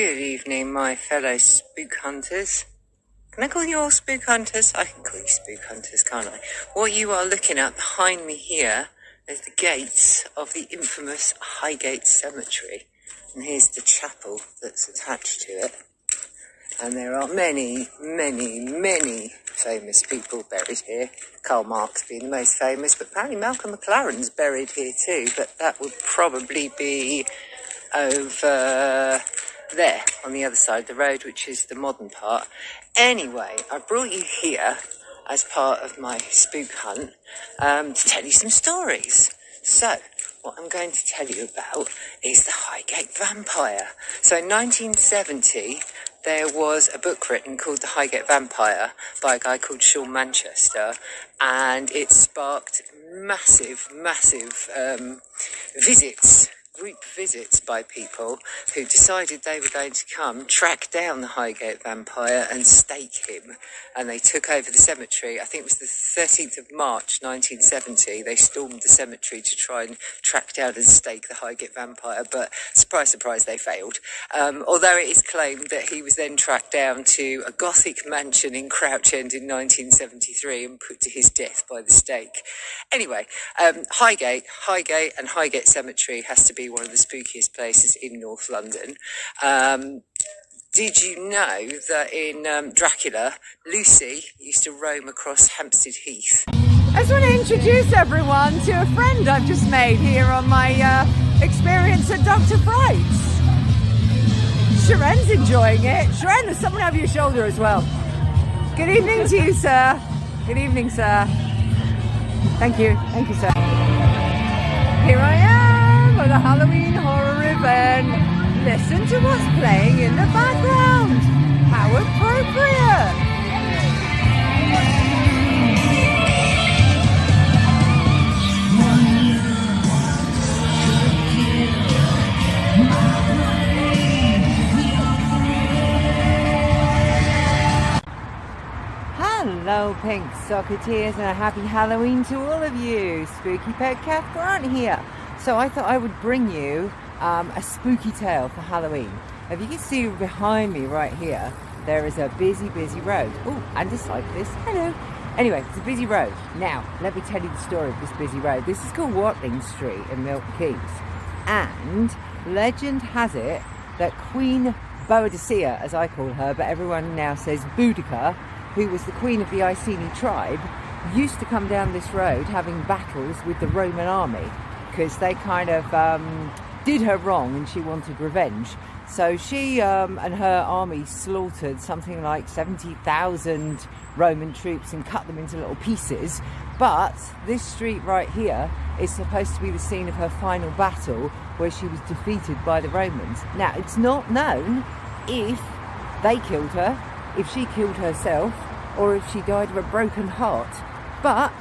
Good evening, my fellow spook hunters. Can I call you all spook hunters? I can call you spook hunters, can't I? What you are looking at behind me here is the gates of the infamous Highgate Cemetery. And here's the chapel that's attached to it. And there are many, many, many famous people buried here. Karl Marx being the most famous, but apparently Malcolm McLaren's buried here too. But that would probably be over there on the other side of the road, which is the modern part. Anyway, I brought you here as part of my spook hunt to tell you some stories. So, what I'm going to tell you about is the Highgate Vampire. So in 1970, there was a book written called The Highgate Vampire by a guy called Sean Manchester, and it sparked massive group visits by people who decided they were going to come track down the Highgate Vampire and stake him. And they took over the cemetery. I think it was the 13th of March 1970. They stormed the cemetery to try and track down and stake the Highgate Vampire, but surprise, surprise, they failed. Although it is claimed that he was then tracked down to a Gothic mansion in Crouch End in 1973 and put to his death by the stake. Anyway, Highgate and Highgate Cemetery has to be one of the spookiest places in North London. Did you know that in Dracula, Lucy used to roam across Hampstead Heath? I just want to introduce everyone to a friend I've just made here on my experience at Dr. Fright's. Sharen's enjoying it. Sharen, there's someone over your shoulder as well. Good evening to you, sir. Good evening, sir. Thank you, sir. Here I am at a Halloween horror event. Listen to what's playing in the background. How appropriate. Hello, Pink Socketeers, and a happy Halloween to all of you. Spooky Pet Kath Grant here. So I thought I would bring you a spooky tale for Halloween. If you can see behind me right here, there is a busy road. Oh, and a cyclist. Hello. Anyway, it's a busy road. Now, let me tell you the story of this busy road. This is called Watling Street in Milton Keynes. And legend has it that Queen Boadicea, as I call her, but everyone now says Boudica, who was the queen of the Iceni tribe, used to come down this road having battles with the Roman army because they kind of did her wrong and she wanted revenge. So she and her army slaughtered something like 70,000 Roman troops and cut them into little pieces. But this street right here is supposed to be the scene of her final battle where she was defeated by the Romans. Now, it's not known if they killed her, if she killed herself, or if she died of a broken heart. But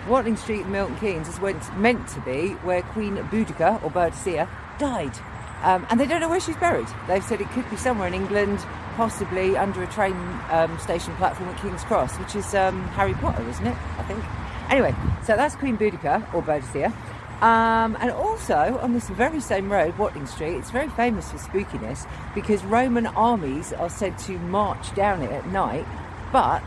Watling Street in Milton Keynes is meant to be where Queen Boudica, or Boadicea, died. And they don't know where she's buried. They've said it could be somewhere in England, possibly under a train station platform at King's Cross, which is Harry Potter, isn't it? I think. Anyway, so that's Queen Boudica, or Boadicea. And also, on this very same road, Watling Street, it's very famous for spookiness because Roman armies are said to march down it at night, but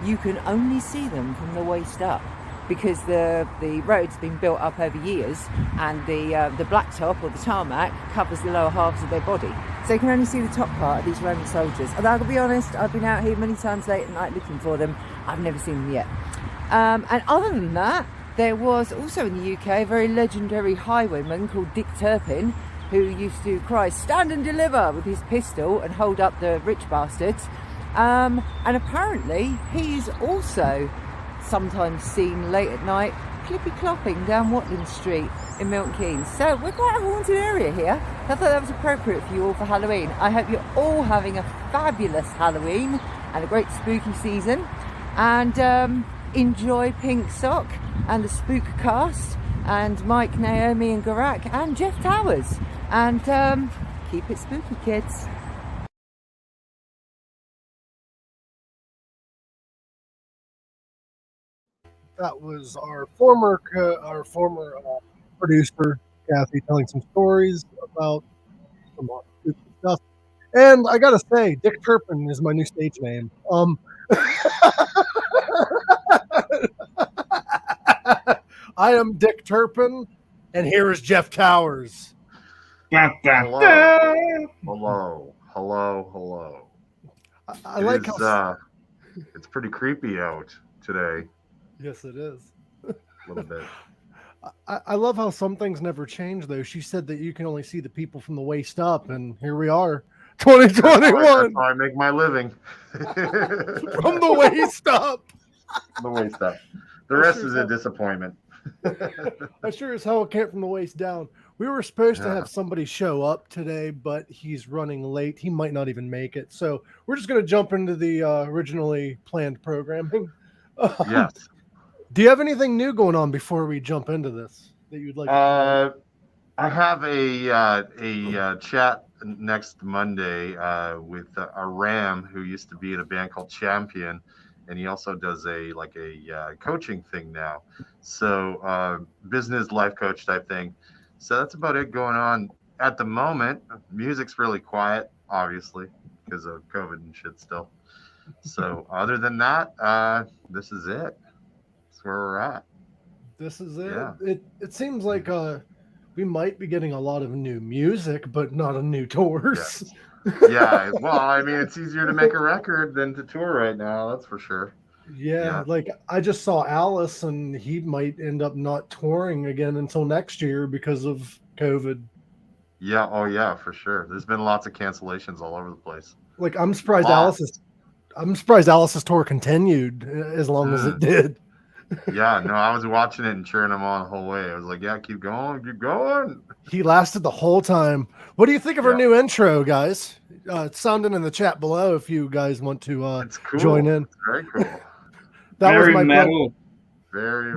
you can only see them from the waist up because the road's been built up over years and the blacktop or the tarmac covers the lower halves of their body. So you can only see the top part of these Roman soldiers. And I'll be honest, I've been out here many times late at night looking for them. I've never seen them yet. And other than that, there was also in the UK a very legendary highwayman called Dick Turpin who used to cry, "Stand and deliver," with his pistol and hold up the rich bastards. And apparently he's also sometimes seen late at night clippy-clopping down Watling Street in Milton Keynes. So we're quite a haunted area here. I thought that was appropriate for you all for Halloween. I hope you're all having a fabulous Halloween and a great spooky season. And enjoy Pink Sock and the Spook Cast and Mike, Naomi and Garak and Jeff Towers. And keep it spooky, kids. That was our former producer, Kathy, telling some stories about some spooky stuff. And I gotta say, Dick Turpin is my new stage name. I am Dick Turpin, and here is Jeff Towers. Hello. I like how It's pretty creepy out today. yes, it is. A little bit. I love how some things never change, though. She said that you can only see the people from the waist up, and here we are, 2021. That's how I make my living. From the waist up. The waist up. The rest is a disappointment. I sure as hell can't from the waist down. We were supposed to have somebody show up today, but he's running late. He might not even make it. So we're just going to jump into the originally planned programming. Yes. Do you have anything new going on before we jump into this that you'd like to I have a chat next Monday with a Ram who used to be in a band called Champion, and he also does a coaching thing now. So business life coach type thing. So that's about it going on at the moment. Music's really quiet, obviously, because of COVID and shit still. So other than that, this is it. That's where we're at. This is it. Yeah. It seems like we might be getting a lot of new music, but not a new tours. Yeah. Well, I mean, it's easier to make a record than to tour right now. That's for sure. Yeah, like I just saw Alice, and he might end up not touring again until next year because of COVID. Yeah. Oh, yeah, for sure. There's been lots of cancellations all over the place. Like I'm surprised Alice's tour continued as long as it did. Yeah, no, I was watching it and cheering him on the whole way. I was like, yeah, keep going, keep going. He lasted the whole time. What do you think of our new intro, guys? Sound in the chat below if you guys want to it's cool. Join in. It's very cool. That very was my metal. Very.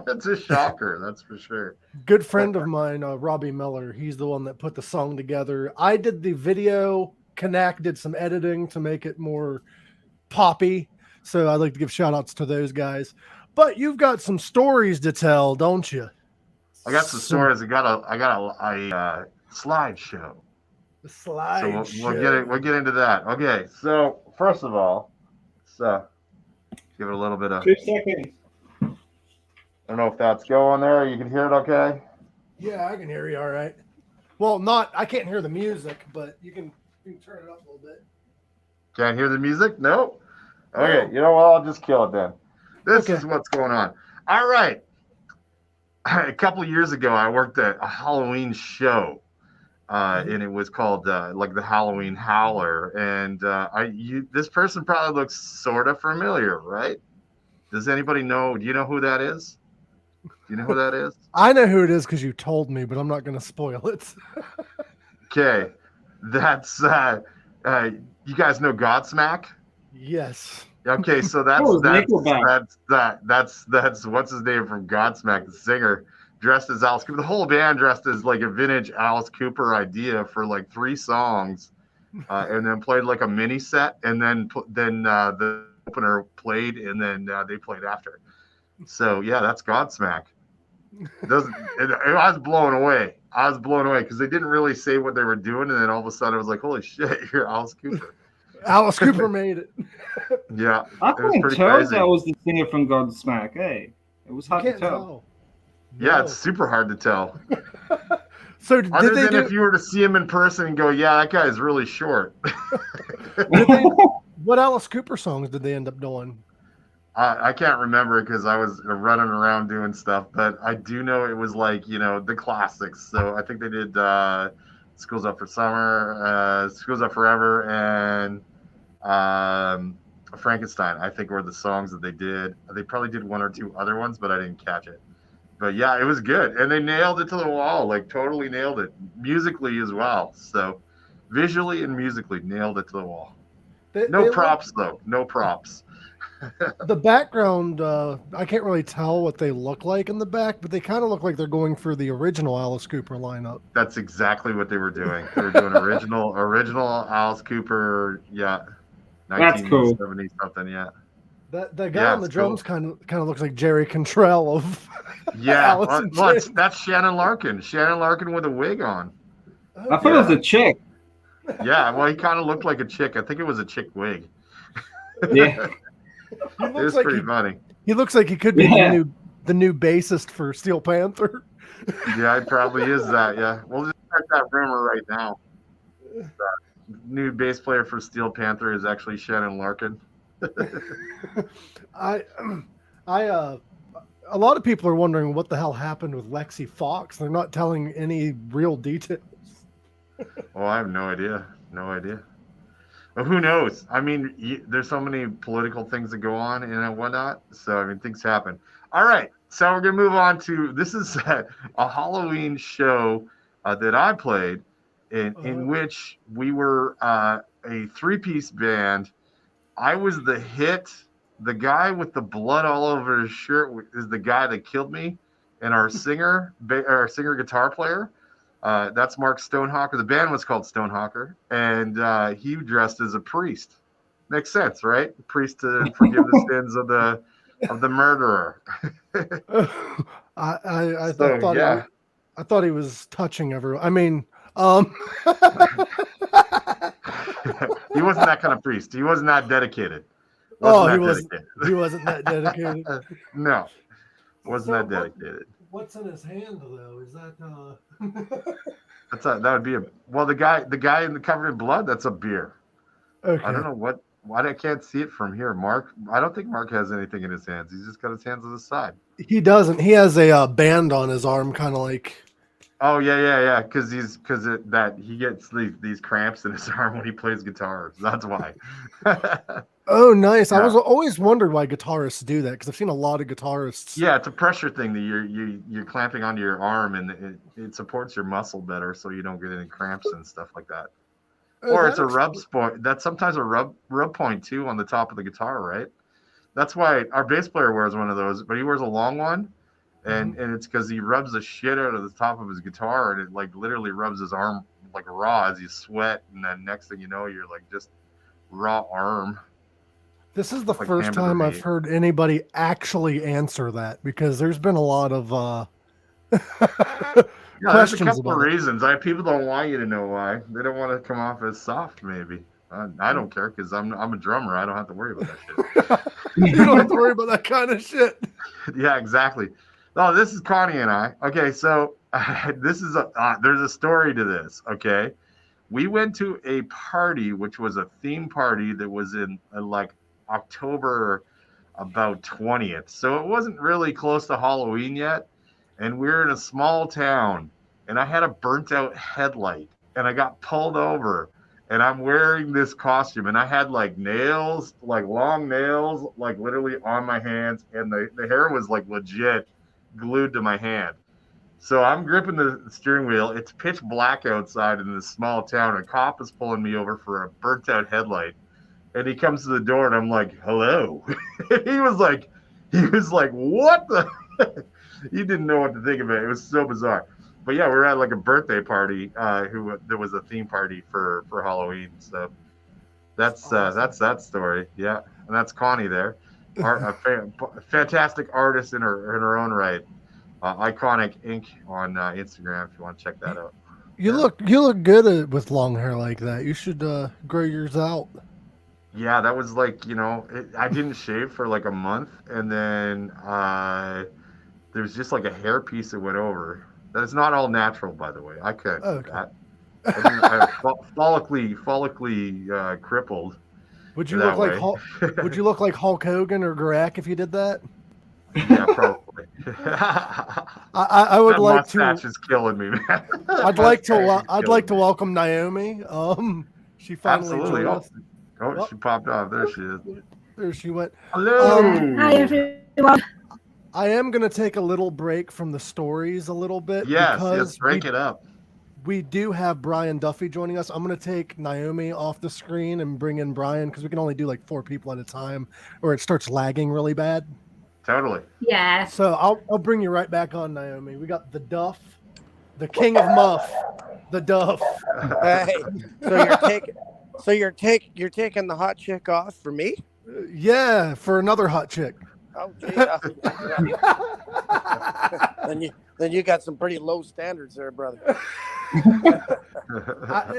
It's a shocker, that's for sure. Good friend of mine, Robbie Miller. He's the one that put the song together. I did the video. Connect did some editing to make it more poppy. So I'd like to give shout outs to those guys. But you've got some stories to tell, don't you? I got some stories. I got a slideshow. The slideshow. So we'll get into that. Okay. So first of all, give it a little bit of 2 seconds. I don't know if that's going there. You can hear it okay? Yeah, I can hear you all right. Well, I can't hear the music, but you can turn it up a little bit. Can't hear the music? No. Okay, you know what? I'll just kill it then. This is what's going on. All right. A couple of years ago, I worked at a Halloween show, and it was called like the Halloween Howler. And this person probably looks sort of familiar, right? Does anybody know? Do you know who that is? Do you know who that is? I know who it is because you told me, but I'm not going to spoil it. Okay, that's you guys know Godsmack? Yes. Okay, so that's what's his name from Godsmack, the singer, dressed as Alice Cooper. The whole band dressed as like a vintage Alice Cooper idea for like 3 songs, and then played like a mini set, and then the opener played, and then they played after. So yeah, that's Godsmack. I was blown away. Because they didn't really say what they were doing, and then all of a sudden I was like, "Holy shit, you're Alice Cooper!" Alice Cooper made it. Yeah, I couldn't tell that was the singer from Godsmack. Hey, it was hard to tell. Yeah, it's super hard to tell. So if you were to see him in person and go, "Yeah, that guy is really short." What Alice Cooper songs did they end up doing? I can't remember because I was running around doing stuff, but I do know it was like, the classics. So I think they did School's Up for Summer, School's Up Forever, and Frankenstein, I think, were the songs that they did. They probably did 1 or 2 other ones, but I didn't catch it. But yeah, it was good. And they nailed it to the wall, like totally nailed it. Musically as well. So visually and musically nailed it to the wall. No props, though. No props. The background, I can't really tell what they look like in the back, but they kind of look like they're going for the original Alice Cooper lineup. That's exactly what they were doing. They were doing original Alice Cooper, yeah. That's cool. 1970 something, yeah. That guy on the drums kind of looks like Jerry Cantrell of that's Shannon Larkin. Shannon Larkin with a wig on. I thought it was a chick. Yeah, well, he kind of looked like a chick. I think it was a chick wig. Yeah. It was pretty funny. He looks like he could be the new bassist for Steel Panther. Yeah, it probably is that. Yeah, we'll just start that rumor right now. New bass player for Steel Panther is actually Shannon Larkin. A lot of people are wondering what the hell happened with Lexi Fox. They're not telling any real details. Oh, I have no idea. No idea. But who knows? I mean, there's so many political things that go on and whatnot. So, I mean, things happen. All right. So we're going to move on to, this is a Halloween show that I played in which we were a 3-piece band. I was the hit. The guy with the blood all over his shirt is the guy that killed me. And our singer guitar player, that's Mark Stonehawker. The band was called Stonehawker, and he dressed as a priest. Makes sense, right? A priest to forgive the sins of the murderer. I thought he was touching everyone. I mean, he wasn't that kind of priest. He wasn't that dedicated. He wasn't that dedicated. No, wasn't that dedicated. What's in his hand though? Is that that would be the guy in the covered in blood? That's a beer. Okay. I don't know why I can't see it from here. Mark, I don't think Mark has anything in his hands. He's just got his hands on the side. He doesn't. He has a band on his arm, kind of like. Oh yeah. Because he gets these cramps in his arm when he plays guitar. That's why. Oh, nice. Yeah. I was always wondered why guitarists do that because I've seen a lot of guitarists. Yeah, it's a pressure thing that you're clamping onto your arm, and it supports your muscle better, so you don't get any cramps and stuff like that. Or it's a rub point. That's sometimes a rub point too on the top of the guitar, right? That's why our bass player wears one of those, but he wears a long one, and it's because he rubs the shit out of the top of his guitar, and it like literally rubs his arm like raw as you sweat, and then next thing you know, you're like just raw arm. This is the first time I've heard anybody actually answer that because there's been a lot of there's a couple of reasons. People don't want you to know why. They don't want to come off as soft, maybe. I don't care because I'm a drummer. I don't have to worry about that shit. You don't have to worry about that kind of shit. Yeah, exactly. Oh, this is Connie and I. Okay, so there's a story to this. Okay, we went to a party which was a theme party that was in like October about 20th. So it wasn't really close to Halloween yet. And we were in a small town and I had a burnt out headlight and I got pulled over and I'm wearing this costume and I had like nails, like long nails, like literally on my hands. And the hair was like legit glued to my hand. So I'm gripping the steering wheel. It's pitch black outside in this small town. A cop is pulling me over for a burnt out headlight. And he comes to the door and I'm like, hello. he was like, what the? He didn't know what to think of it. It was so bizarre. But yeah, we were at like a birthday party. There was a theme party for Halloween. So that's that story. Yeah, and that's Connie there, a fantastic artist in her own right. Iconic Inc. on Instagram if you want to check that out. You look good with long hair like that. You should grow yours out. Yeah, that was like, I didn't shave for like a month, and then there was just like a hair piece that went over. That is not all natural, by the way. I couldn't do that. I'm follically crippled. Would you look like Hulk Hogan or Garak if you did that? Yeah, probably. I would like to. Mustache is killing me, man. I'd like to welcome Naomi. She finally joined us. Oh, she popped off. There she is. There she went. Hello. Hi, everyone. I am going to take a little break from the stories a little bit. Yes, break it up. We do have Bryan Duffy joining us. I'm going to take Naomi off the screen and bring in Bryan because we can only do like 4 people at a time or it starts lagging really bad. Totally. Yeah. So I'll bring you right back on, Naomi. We got the Duff, the King of Muff, the Duff. Hey, so you're taking the hot chick off for me? Yeah, for another hot chick. Oh, gee. Then you got some pretty low standards there, brother.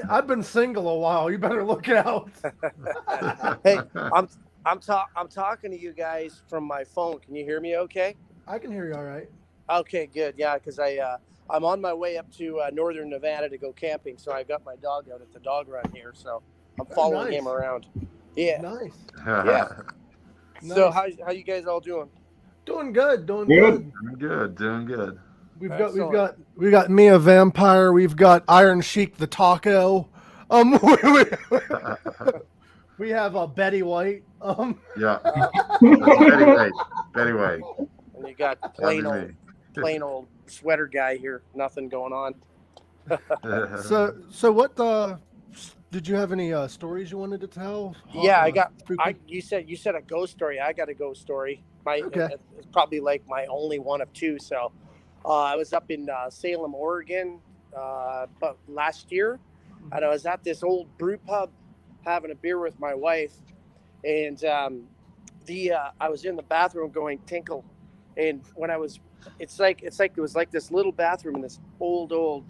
I've been single a while. You better look out. Hey, I'm talking to you guys from my phone. Can you hear me? Okay. I can hear you all right. Okay, good. Yeah, because I'm on my way up to northern Nevada to go camping, so I got my dog out at the dog run here, so I'm following him around. Yeah. Nice. Yeah. Nice. So how you guys all doing? Doing good. Doing Good. good. Doing good. We've got Mia Vampire. We've got Iron Sheik the Taco. We have Betty White. Yeah. Betty White. Betty White. And you got plain old sweater guy here. Nothing going on. So what did you have any stories you wanted to tell? Yeah, you said a ghost story. I got a ghost story. It's probably like my only one of two. So I was up in Salem, Oregon, but last year, and I was at this old brew pub having a beer with my wife, and I was in the bathroom going tinkle, and when it's like it was like this little bathroom in this old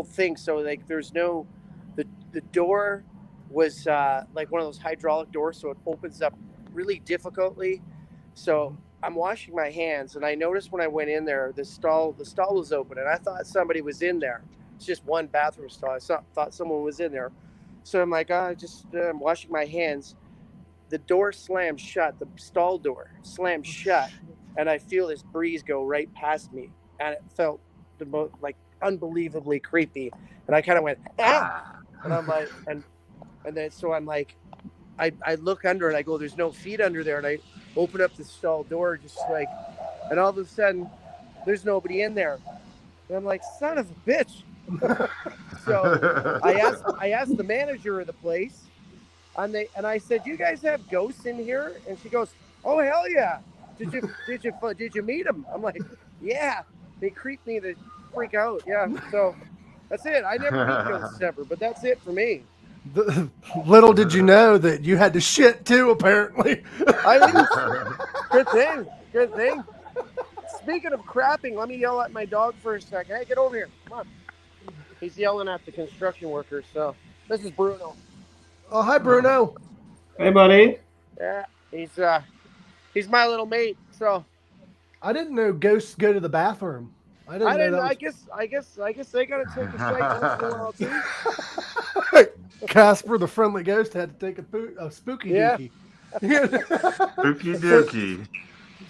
thing. So like there's no the door was like one of those hydraulic doors, so it opens up really difficultly. So I'm washing my hands, and I noticed when I went in there, the stall was open, and I thought somebody was in there. It's just one bathroom stall. I thought someone was in there. So I'm like, I'm washing my hands. The door slams shut, the stall door slams shut, and I feel this breeze go right past me, and it felt the most like unbelievably creepy. And I kind of went, ah, and I'm like, and then so I'm like, I look under and I go, there's no feet under there, and I open up the stall door just like, and all of a sudden, there's nobody in there, and I'm like, son of a bitch. So I asked the manager of the place, and I said, "You guys have ghosts in here?" And she goes, "Oh hell yeah! Did you meet them?" I'm like, "Yeah." They creeped me the freak out. Yeah. So that's it. I never meet ghosts ever, but that's it for me. Little did you know that you had to shit too. Apparently. Good thing. Speaking of crapping, let me yell at my dog for a second. Hey, get over here. Come on. He's yelling at the construction workers. So this is Bruno. Oh, hi, Bruno. Hey, buddy. Yeah, he's my little mate. So I didn't know ghosts go to the bathroom. I guess they gotta take a shite once in a while too. Casper, the friendly ghost, had to take a spooky dookie. Spooky dookie.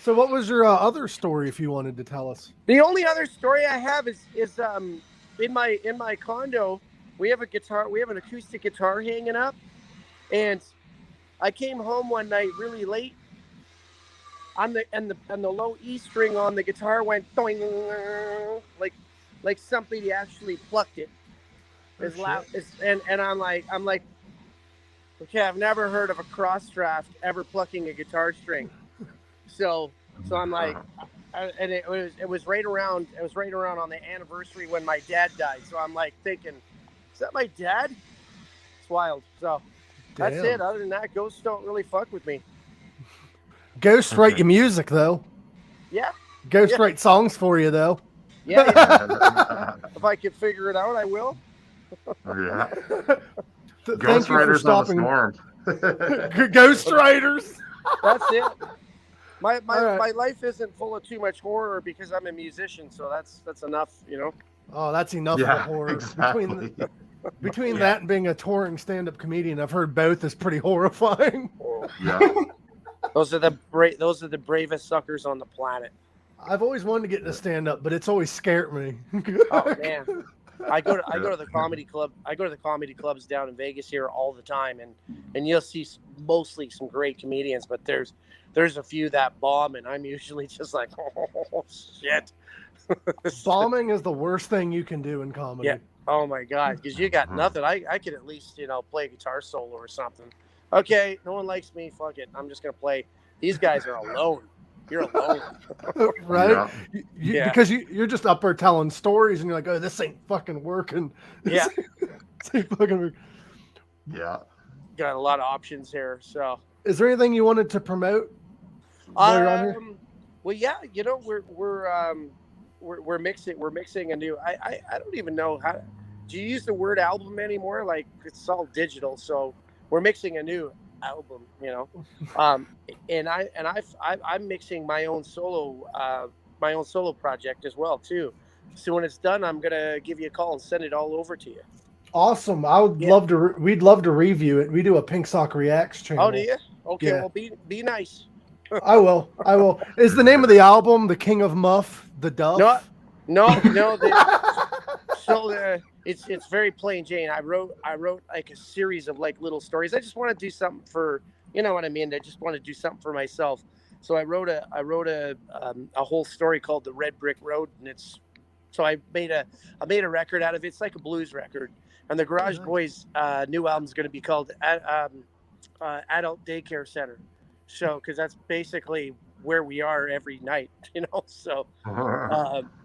So what was your other story, if you wanted to tell us? The only other story I have is in my condo, we have an acoustic guitar hanging up, and I came home one night really late. And the low E string on the guitar went doing, like somebody actually plucked it. As loud and I'm like, okay, I've never heard of a cross draft ever plucking a guitar string. So I'm like, and it was right around on the anniversary when my dad died. So I'm like thinking, is that my dad? It's wild. So that's it. Other than that, ghosts don't really fuck with me. Ghosts write you music though. Yeah. Ghosts write songs for you though. Yeah. If I could figure it out, I will. Yeah. Ghost Riders on the storm. Ghost Riders. That's it. My life isn't full of too much horror because I'm a musician, so that's enough, you know. Oh, that's enough of horror. Exactly. Between that and being a touring stand-up comedian, I've heard both is pretty horrifying. Yeah. Those are the bravest suckers on the planet. I've always wanted to get into stand-up, but it's always scared me. Oh man. I go to the comedy club. I go to the comedy clubs down in Vegas here all the time, and you'll see mostly some great comedians, but there's a few that bomb, and I'm usually just like, oh shit. Bombing is the worst thing you can do in comedy. Yeah. Oh my god, because you got nothing. I could at least play a guitar solo or something. Okay, no one likes me. Fuck it. I'm just gonna play. These guys are alone. You're alone. Right? Yeah. Because you're just up there telling stories and you're like, oh, this ain't fucking working. Yeah. This ain't fucking working. Yeah. Got a lot of options here. So is there anything you wanted to promote? Well, yeah, we're mixing a new I don't even know how do you use the word album anymore? Like, it's all digital, so we're mixing a new album, you know. And I'm mixing my own solo project as well too. So when it's done, I'm gonna give you a call and send it all over to you. Awesome. I would love to. We'd love to review it. We do a Pink Sock Reacts channel. Oh, do you? Okay, well, be nice. I will. Is the name of the album The King of Muff, The Duff? No. It's very plain Jane. I wrote like a series of like little stories. I just want to do something for, you know what I mean? I just want to do something for myself. So I wrote a whole story called The Red Brick Road, and I made a record out of it. It's like a blues record. And the Garage Boys new album is going to be called Adult Daycare Center. So, because that's basically where we are every night, you know. So,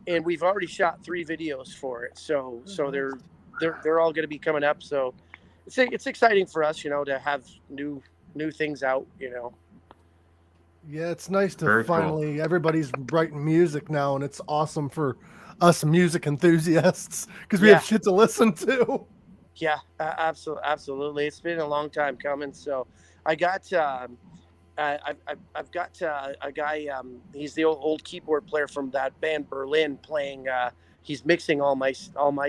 and we've already shot 3 videos for it. So they're all going to be coming up. So it's exciting for us, you know, to have new things out, you know. Yeah, it's nice to finally everybody's writing music now, and it's awesome for us music enthusiasts because we have shit to listen to. Yeah, absolutely. It's been a long time coming. So I got I've got a guy. He's the old keyboard player from that band Berlin playing. He's mixing all my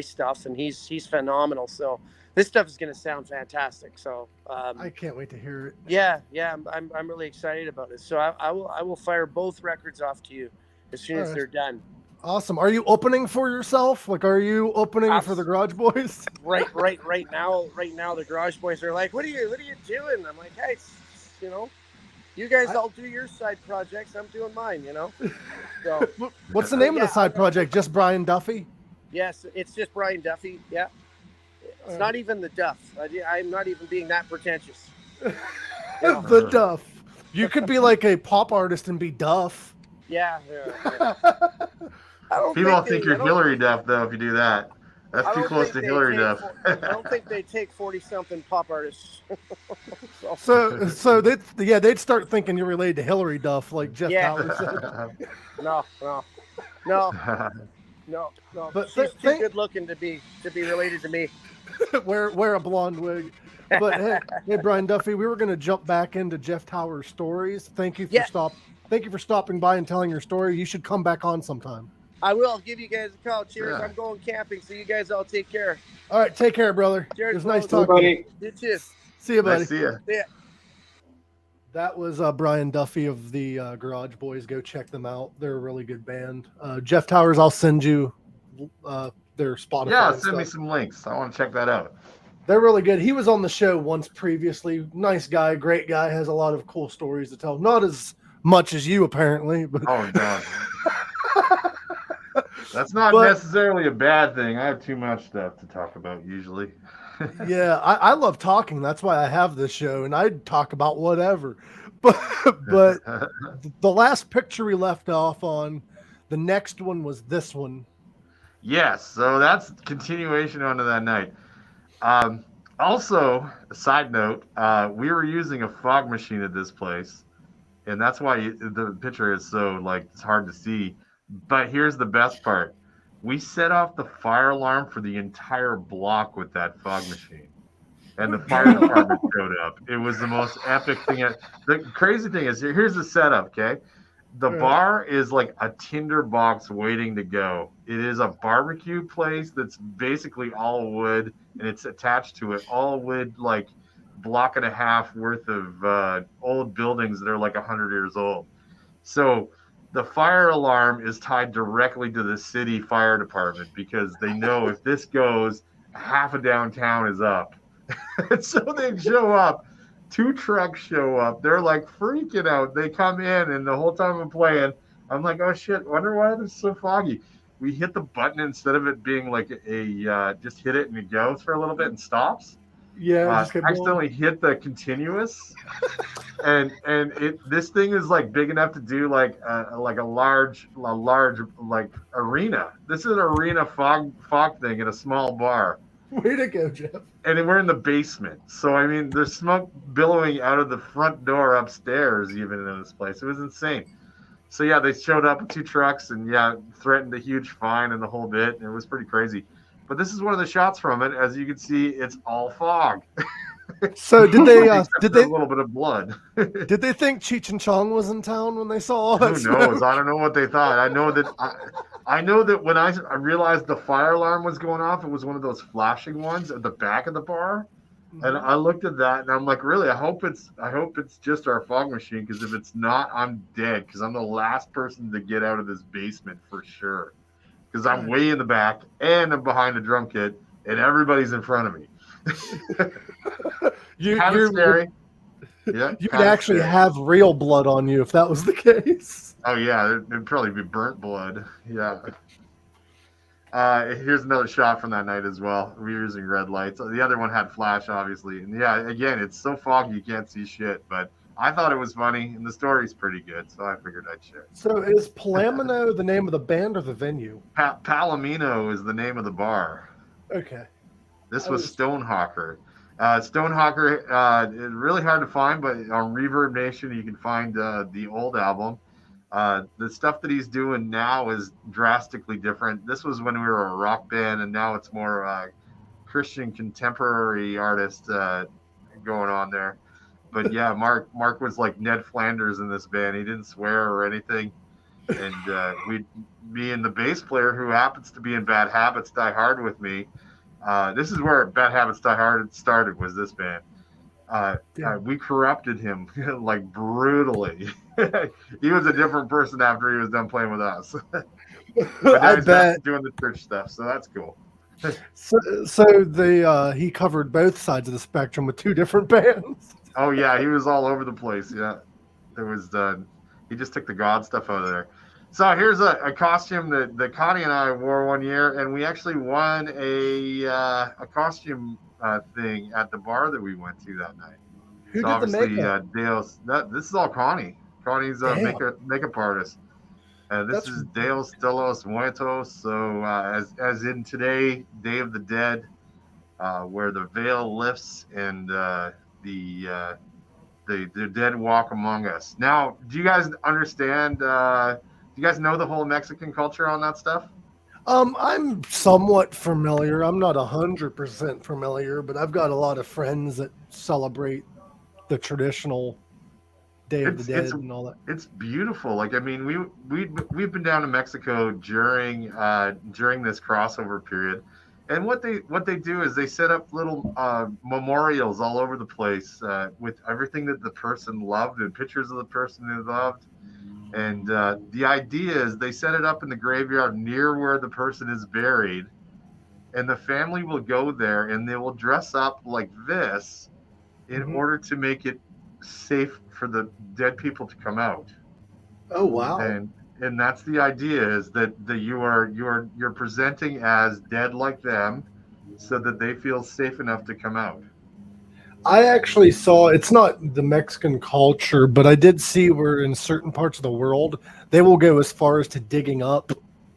stuff, and he's phenomenal. So this stuff is going to sound fantastic. So I can't wait to hear it. Yeah, I'm really excited about it. So I will fire both records off to you as soon as they're done. Awesome. Are you opening for yourself? Like, are you opening for the Garage Boys? Right now, the Garage Boys are like, what are you doing? I'm like, hey, you know, you guys all do your side projects. I'm doing mine, you know. So, what's the name of the side project? Just Bryan Duffy? Yes, it's just Bryan Duffy. Yeah, it's not even the Duff. I'm not even being that pretentious. You know? The Duff. You could be like a pop artist and be Duff. Yeah. People think you're Hillary Duff, though, if you do that. That's too close to Hillary Duff. I don't think they take 40-something pop artists. so they'd start thinking you're related to Hillary Duff, like Jeff Towers said. No. But she's too good looking to be related to me. wear a blonde wig. But hey, Bryan Duffy, we were going to jump back into Jeff Towers' stories. Thank you for stopping by and telling your story. You should come back on sometime. I will. I'll give you guys a call. Cheers. Yeah. I'm going camping, so you guys all take care. All right. Take care, brother. Cheers, it was nice talking to you. You too. See you, buddy. Nice to see you. See ya. That was Bryan Duffy of the Garage Boys. Go check them out. They're a really good band. Jeff Towers, I'll send you their Spotify. Yeah, send me some links. I want to check that out. They're really good. He was on the show once previously. Nice guy, great guy, has a lot of cool stories to tell. Not as much as you, apparently. But... Oh, God. That's not necessarily a bad thing. I have too much stuff to talk about usually. Yeah, I love talking. That's why I have this show, and I talk about whatever. But the last picture we left off on, the next one was this one. Yes, so that's continuation onto that night. Also, a side note, we were using a fog machine at this place, and that's why the picture is so, like, it's hard to see. But here's the best part. We set off the fire alarm for the entire block with that fog machine. And the fire department showed up. It was the most epic thing. The crazy thing is, here's the setup, okay? The bar is like a tinder box waiting to go. It is a barbecue place that's basically all wood, and it's attached to it. All wood, like block and a half worth of old buildings that are like 100 years old. So the fire alarm is tied directly to the city fire department because they know if this goes, half of downtown is up. And so they show up. 2 trucks show up. They're like freaking out. They come in, and the whole time I'm playing, I'm like, oh shit, wonder why this is so foggy. We hit the button instead of it being like a just hit it and it goes for a little bit and stops. Yeah, accidentally hit the continuous, and this thing is like big enough to do like a large like arena. This is an arena fog thing in a small bar. Way to go, Jeff. And we're in the basement, so I mean, there's smoke billowing out of the front door upstairs, even in this place. It was insane. So yeah, they showed up with 2 trucks and threatened a huge fine and the whole bit. And it was pretty crazy. But this is one of the shots from it. As you can see, it's all fog. So did they a little bit of blood? Did they think Cheech and Chong was in town when they saw all that Who smoke? knows? I don't know what they thought. I know that when I realized the fire alarm was going off, it was one of those flashing ones at the back of the bar. And I looked at that and I'm like, really? I hope it's just our fog machine, because if it's not, I'm dead, because I'm the last person to get out of this basement for sure. Because I'm way in the back and I'm behind a drum kit and everybody's in front of me. You're scary. Yeah, you'd actually have real blood on you if that was the case. Oh yeah, it'd probably be burnt blood. Yeah. Here's another shot from that night as well. We were using red lights. The other one had flash, obviously. And yeah, again, it's so foggy you can't see shit. But I thought it was funny, and the story's pretty good, so I figured I'd share. So is Palomino the name of the band or the venue? Palomino is the name of the bar. Okay. This was Stonehawker. Stonehawker is really hard to find, but on Reverb Nation you can find the old album. The stuff that he's doing now is drastically different. This was when we were a rock band, and now it's more Christian contemporary artist going on there. But yeah, Mark was like Ned Flanders in this band. He didn't swear or anything. And me and the bass player, who happens to be in Bad Habits Die Hard with me. This is where Bad Habits Die Hard started, was this band. We corrupted him like brutally. He was a different person after he was done playing with us. But I bet doing the church stuff, so that's cool. So he covered both sides of the spectrum with two different bands. Oh yeah, he was all over the place. Yeah, there was he just took the God stuff out of there. So here's a costume that Connie and I wore one year, and we actually won a costume thing at the bar that we went to that night. Who did the makeup? Dale's. This is all Connie. Connie's a makeup artist. This is Deus de los Muertos. So as in today, Day of the Dead, where the veil lifts and the dead walk among us. Now, do you guys understand? Do you guys know the whole Mexican culture on that stuff? I'm somewhat familiar. I'm not 100% familiar, but I've got a lot of friends that celebrate the traditional Day of the Dead and all that. It's beautiful. Like, I mean, we've been down to Mexico during this crossover period, and what they do is they set up little memorials all over the place with everything that the person loved and pictures of the person they loved. And the idea is they set it up in the graveyard near where the person is buried, and the family will go there and they will dress up like this in order to make it safe for the dead people to come out. Oh wow! And that's the idea, is that you're presenting as dead like them, so that they feel safe enough to come out. I actually saw, it's not the Mexican culture, but I did see where in certain parts of the world they will go as far as to digging up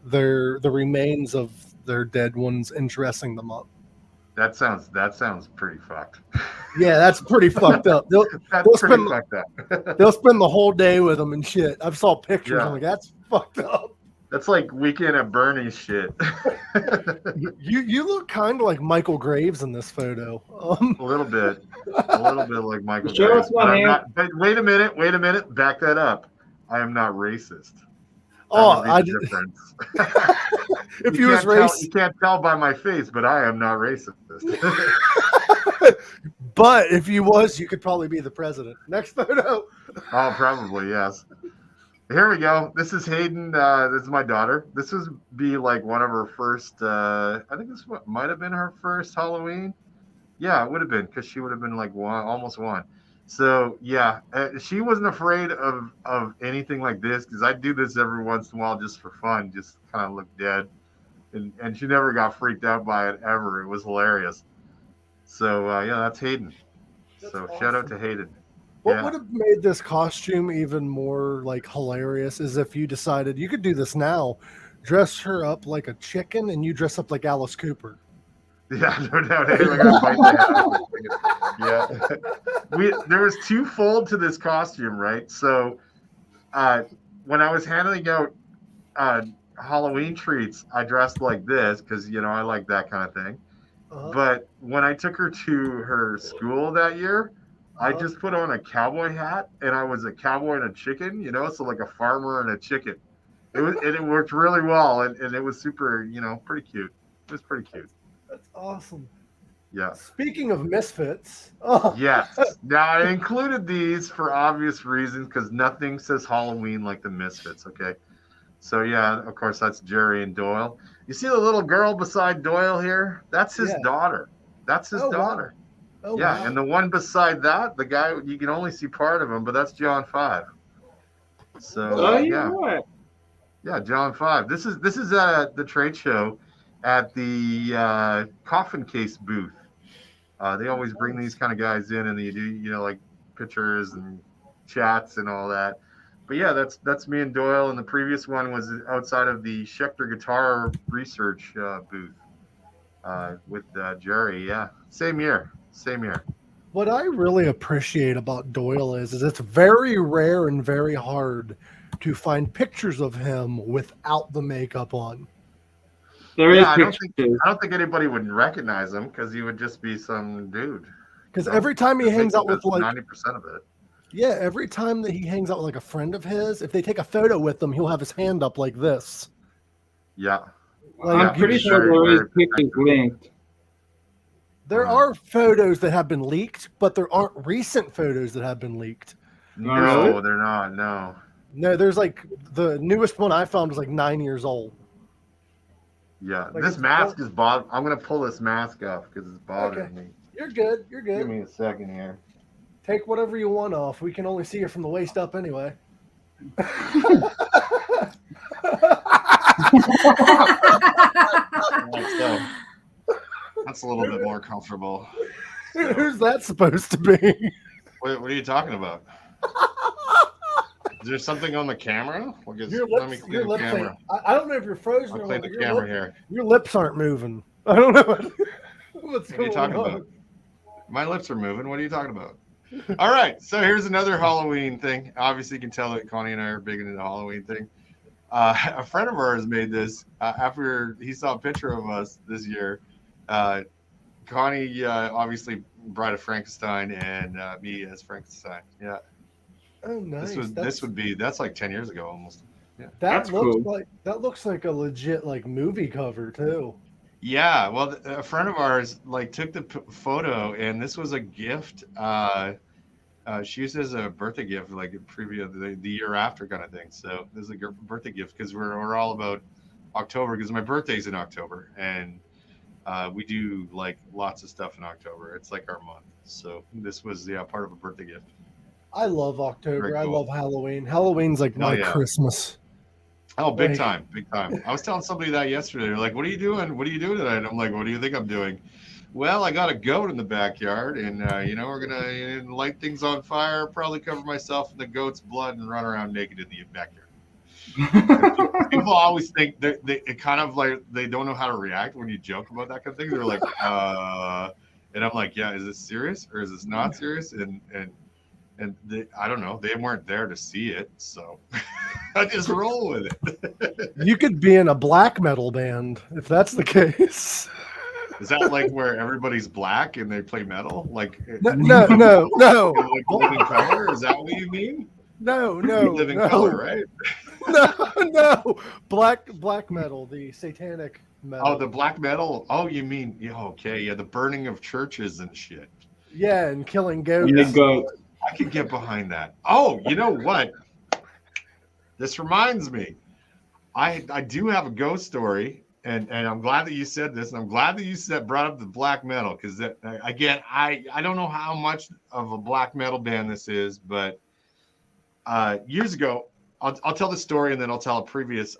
the remains of their dead ones and dressing them up. That sounds pretty fucked. Yeah, that's pretty fucked up. They'll spend the whole day with them and shit. I've saw pictures. Yeah. I'm like, that's fucked up. That's like Weekend at Bernie's shit. You look kind of like Michael Graves in this photo. A little bit like Michael Graves. But wait a minute. Back that up. I am not racist. Difference. If he was racist, you can't tell by my face, but I am not racist. But if he was, you could probably be the president. Next photo. Oh, probably yes. Here we go. This is Hayden. This is my daughter. This would be like one of her first. I think this might have been her first Halloween. Yeah, it would have been, because she would have been like almost one. So yeah, she wasn't afraid of anything like this, because I do this every once in a while just for fun, just kind of look dead, and she never got freaked out by it ever. It was hilarious. So yeah, that's Hayden. That's awesome. Shout out to Hayden. What would have made this costume even more like hilarious is if you decided you could do this now, dress her up like a chicken and you dress up like Alice Cooper. Yeah, no doubt. Yeah. There was twofold to this costume, right? So when I was handing out Halloween treats, I dressed like this because I like that kind of thing. But when I took her to her school that year, I just put on a cowboy hat, and I was a cowboy and a chicken, so like a farmer and a chicken. It worked really well, and it was super, pretty cute. It was pretty cute. That's awesome. Yeah. Speaking of misfits. Yes. Now I included these for obvious reasons because nothing says Halloween like the Misfits. Okay. So yeah, of course that's Jerry and Doyle. You see the little girl beside Doyle here? That's his daughter. That's his daughter. Wow. Oh, yeah, wow. and the one beside that, the guy you can only see part of him, but that's John 5. So yeah, John 5. This is at the trade show at the coffin case booth. They always bring these kind of guys in, and you do like pictures and chats and all that. But yeah, that's me and Doyle, and the previous one was outside of the Schecter Guitar Research booth with Jerry. Yeah, same year. What I really appreciate about Doyle is it's very rare and very hard to find pictures of him without the makeup on. I don't think anybody would recognize him because he would just be some dude. Because every time he hangs out with 90% of it. Yeah, every time that he hangs out with like a friend of his, if they take a photo with him, he'll have his hand up like this. Yeah. I'm pretty sure there is pictures linked. There are photos that have been leaked, but there aren't recent photos that have been leaked. No, they're not. No. No, there's like the newest one I found was like 9 years old. Yeah, like this mask is bothering. I'm gonna pull this mask off because it's bothering me. You're good. Give me a second here. Take whatever you want off. We can only see you from the waist up anyway. That's a little bit more comfortable. So. Who's that supposed to be? What are you talking about? Is there something on the camera? Let me clean the camera. I don't know if you're frozen. I'll clean the camera here. Your lips aren't moving. I don't know what are you talking about. My lips are moving. What are you talking about? All right. So here's another Halloween thing. Obviously, you can tell that Connie and I are big into the Halloween thing. A friend of ours made this after he saw a picture of us this year. Connie obviously Bride of Frankenstein and me as Frankenstein. Yeah. Oh, nice. That's like 10 years ago almost. Yeah. That looks like a legit like movie cover too. Yeah, well, a friend of ours like took the photo, and this was a gift. She used it as a birthday gift, like the year after kind of thing. So this is a birthday gift because we're all about October because my birthday's in October, and we do like lots of stuff in October. It's like our month. So this was part of a birthday gift. I love October. Cool. I love Halloween. Halloween's like my Christmas. Oh, big time. I was telling somebody that yesterday. They're like, what are you doing? What are you doing tonight? And I'm like, what do you think I'm doing? Well, I got a goat in the backyard, and, we're going to light things on fire, probably cover myself in the goat's blood and run around naked in the backyard. People always think it kind of like they don't know how to react when you joke about that kind of thing. They're like, and I'm like, yeah, is this serious or is this not serious? And I don't know. They weren't there to see it, so I just roll with it. You could be in a black metal band if that's the case. Is that like where everybody's black and they play metal? Like no. Like live in color? Is that what you mean? No. You live in color, right? No. Black metal, the satanic metal. Oh, the black metal. Oh, you mean okay? Yeah, the burning of churches and shit. Yeah, and killing goats. I could get behind that. Oh, you know what? This reminds me. I do have a ghost story, and I'm glad that you said this, and I'm glad that you brought up the black metal because again, I don't know how much of a black metal band this is, but years ago, I'll tell the story and then I'll tell a previous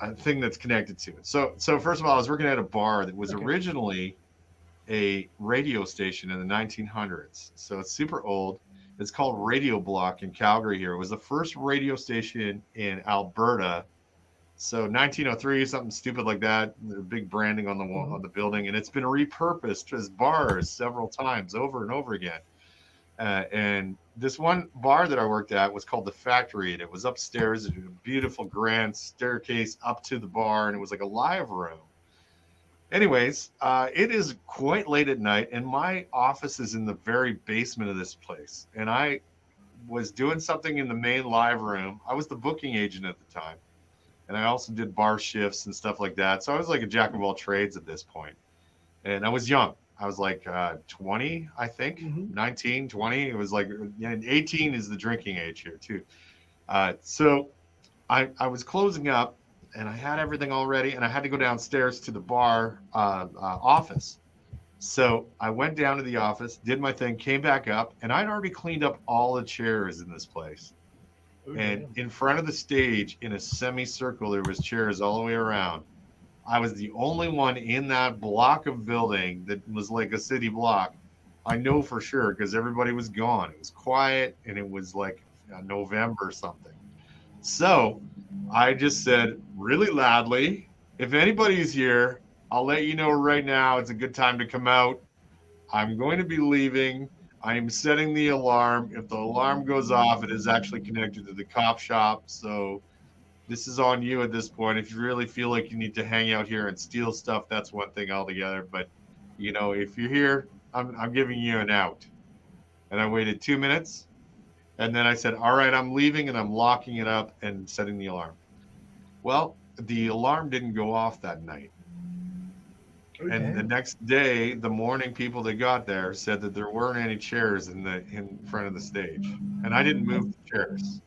a thing that's connected to it. So first of all, I was working at a bar that was originally a radio station in the 1900s. So it's super old. It's called Radio Block in Calgary here. It was the first radio station in Alberta. So 1903, something stupid like that. The big branding on the wall on the building, and it's been repurposed as bars several times over and over again. And this one bar that I worked at was called the Factory, and it was upstairs. It was a beautiful grand staircase up to the bar, and it was like a live room. Anyways, it is quite late at night, and my office is in the very basement of this place. And I was doing something in the main live room. I was the booking agent at the time, and I also did bar shifts and stuff like that. So I was like a jack of all trades at this point. And I was young. I was like 20, I think, 19, 20. It was like 18 is the drinking age here too. So I was closing up, and I had everything all ready, and I had to go downstairs to the bar office. So I went down to the office, did my thing, came back up, and I'd already cleaned up all the chairs in this place. And in front of the stage, in a semicircle, there was chairs all the way around. I was the only one in that block of building that was like a city block. I know for sure because everybody was gone. It was quiet, and it was like November or something. So I just said really loudly, if anybody's here, I'll let you know right now. It's a good time to come out. I'm going to be leaving. I'm setting the alarm. If the alarm goes off, it is actually connected to the cop shop. So this is on you at this point. If you really feel like you need to hang out here and steal stuff, that's one thing altogether. But, you know, if you're here, I'm giving you an out. And I waited 2 minutes. And then I said, all right, I'm leaving, and I'm locking it up and setting the alarm. Well, the alarm didn't go off that night. Okay. And the next day, the morning people that got there said that there weren't any chairs in front of the stage. And I didn't move the chairs.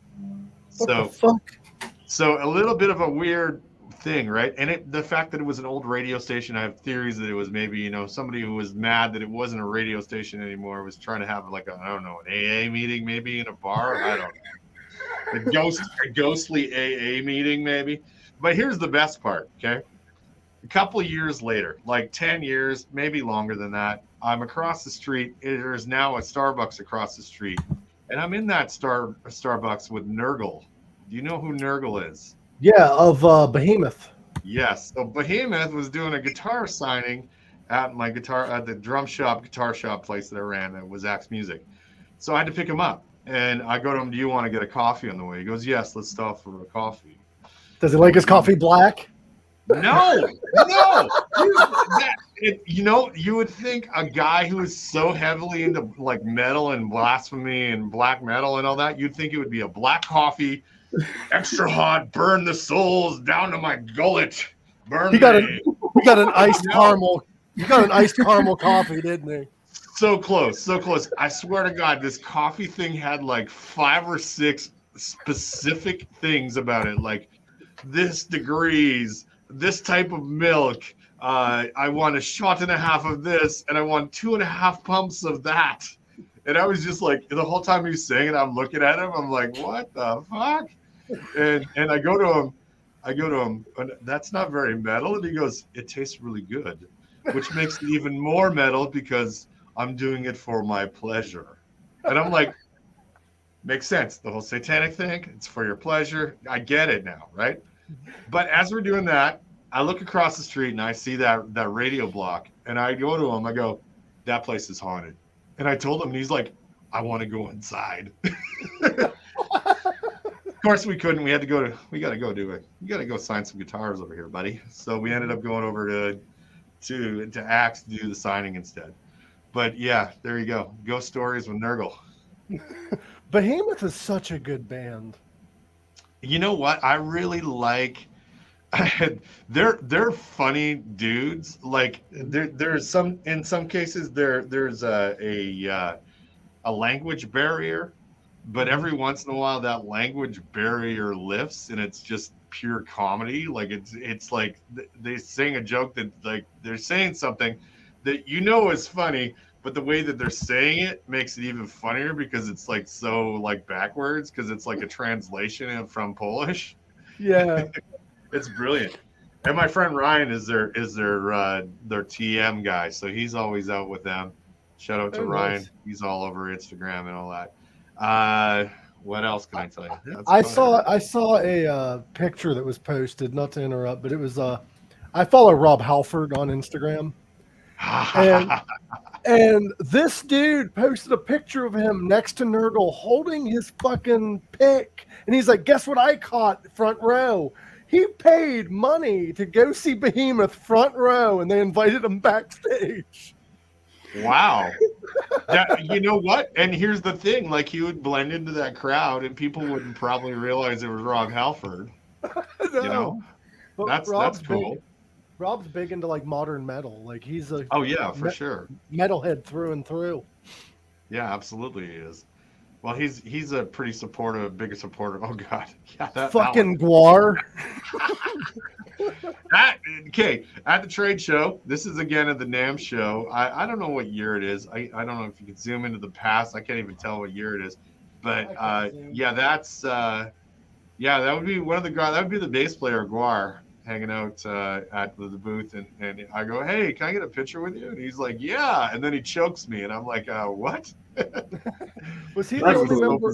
What the fuck? So a little bit of a weird thing, right? And the fact that it was an old radio station, I have theories that it was maybe, you know, somebody who was mad that it wasn't a radio station anymore, was trying to have like I don't know, an AA meeting maybe in a bar. I don't know. A ghostly AA meeting maybe. But here's the best part, okay? A couple of years later, like 10 years, maybe longer than that, I'm across the street. There's now a Starbucks across the street. And I'm in that Starbucks with Nurgle. Do you know who Nurgle is? Yeah, of Behemoth. Yes. So Behemoth was doing a guitar signing at the drum shop, guitar shop place that I ran. That was Axe Music. So I had to pick him up. And I go to him, do you want to get a coffee on the way? He goes, yes, let's stop for a coffee. Does he like his coffee black? No. You would think a guy who is so heavily into like metal and blasphemy and black metal and all that, you'd think it would be a black coffee, extra hot, burn the souls down to my gullet. He got an iced caramel. He got an iced caramel coffee, didn't he? So close. I swear to God, this coffee thing had like 5 or 6 specific things about it, like this degrees, this type of milk. I want a shot and a half of this, and I want 2.5 pumps of that. And I was just like, the whole time he was saying it, I'm looking at him. I'm like, what the fuck? And I go to him, that's not very metal. And he goes, it tastes really good, which makes it even more metal because I'm doing it for my pleasure. And I'm like, makes sense. The whole satanic thing, it's for your pleasure. I get it now, right? But as we're doing that, I look across the street and I see that radio block, and I go to him. I go, that place is haunted. And I told him, and he's like, I want to go inside. Of course we couldn't. We got to go sign some guitars over here, buddy. So we ended up going over to Axe to do the signing instead. But yeah, there you go. Ghost stories with Nurgle. Behemoth is such a good band. You know what? I really like. They're funny dudes. Like there's some, in some cases there's a language barrier, but every once in a while that language barrier lifts and it's just pure comedy. Like it's like they saying a joke that like they're saying something that you know is funny, but the way that they're saying it makes it even funnier because it's like so like backwards because it's like a translation from Polish. Yeah. It's brilliant. And my friend Ryan is their TM guy, so he's always out with them. Shout out to Ryan. Nice. He's all over Instagram and all that. What else can I tell you? I saw a picture that was posted, not to interrupt, but it was I follow Rob Halford on Instagram. And this dude posted a picture of him next to Nurgle holding his fucking pick. And he's like, guess what I caught front row? He paid money to go see Behemoth front row, and they invited him backstage. Wow. You know what? And here's the thing, like he would blend into that crowd and people wouldn't probably realize it was Rob Halford. No, You know? That's cool. Big. Rob's big into like modern metal. Like he's a for sure. Metalhead through and through. Yeah, absolutely he is. Well, he's a pretty supportive, big supporter. Oh God. Yeah, that fucking Guar. Okay, at the trade show, this is again at the NAMM show. I don't know what year it is. I don't know if you can zoom into the past. I can't even tell what year it is. But that's that would be one of the guys. That would be the bass player Guar hanging out at the booth, and I go, hey, can I get a picture with you? And he's like, yeah, and then he chokes me, and I'm like, what? Was he the only member?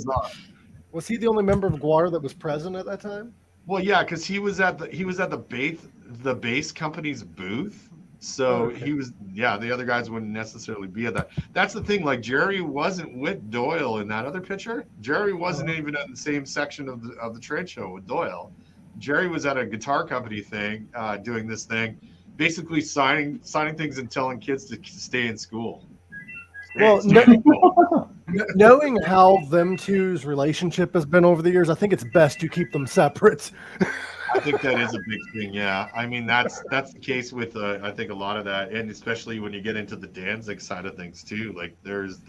Was he the only member of Guar that was present at that time? Well, yeah, because he was at the bass company's booth. So he was, the other guys wouldn't necessarily be at that. That's the thing. Like Jerry wasn't with Doyle in that other picture. Jerry wasn't even in the same section of the trade show with Doyle. Jerry was at a guitar company thing, doing this thing, basically signing things and telling kids to stay in school. Knowing how them two's relationship has been over the years, I think it's best you keep them separate. I think that is a big thing. Yeah, I mean that's the case with I think a lot of that, and especially when you get into the Danzig side of things too. Like there's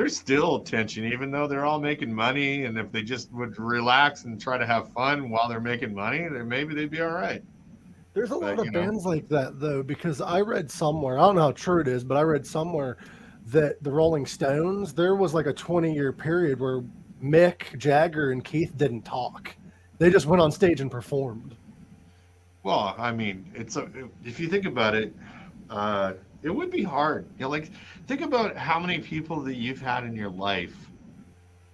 still tension, even though they're all making money, and if they just would relax and try to have fun while they're making money, then maybe they'd be all right. There's a lot of bands like that though, because I read somewhere, I don't know how true it is, but I read somewhere that the Rolling Stones, there was like a 20-year period where Mick Jagger and Keith didn't talk. They just went on stage and performed. Well, I mean, if you think about it, it would be hard. Like think about how many people that you've had in your life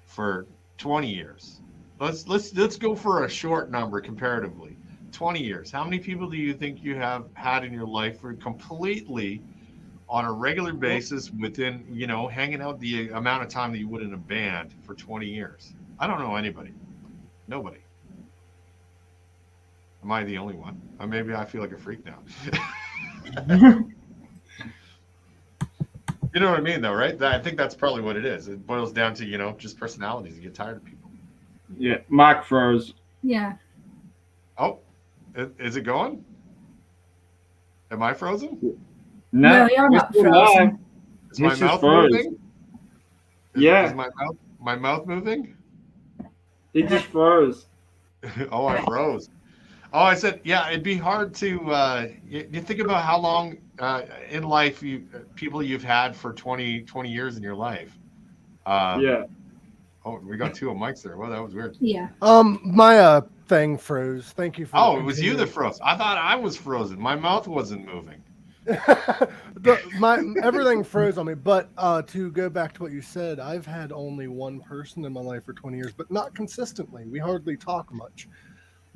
for 20 years. Let's go for a short number comparatively. 20 years. How many people do you think you have had in your life for completely on a regular basis within, hanging out the amount of time that you would in a band for 20 years? I don't know anybody. Nobody. Am I the only one? Or maybe I feel like a freak now. You know what I mean, though, right? I think that's probably what it is. It boils down to, just personalities. You get tired of people. Yeah, Mark froze. Yeah. Oh, is it going? Am I frozen? No, you're not frozen. Is my mouth moving? Is my mouth moving? It just froze. Oh, I froze. Oh, I said, yeah, it'd be hard to, you think about how long in life people you've had for 20 years in your life. Yeah. Oh, we got two mics there. Well, that was weird. Yeah. My thing froze. Thank you for. Oh, it was you that froze. I thought I was frozen. My mouth wasn't moving. Everything froze on me. But to go back to what you said, I've had only one person in my life for 20 years, but not consistently. We hardly talk much.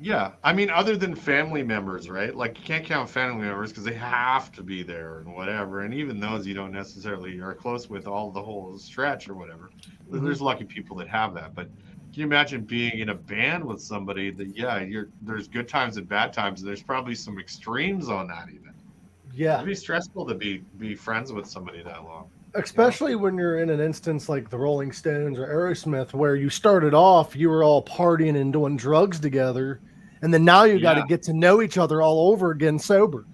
Yeah, I mean, other than family members, right? Like you can't count family members because they have to be there and whatever. And even those you don't necessarily are close with all the whole stretch or whatever. Mm-hmm. There's lucky people that have that. But can you imagine being in a band with somebody that, there's good times and bad times. And there's probably some extremes on that even. Yeah. It'd be stressful to be friends with somebody that long. Especially when you're in an instance like the Rolling Stones or Aerosmith, where you started off, you were all partying and doing drugs together. And then now you got to get to know each other all over again sober.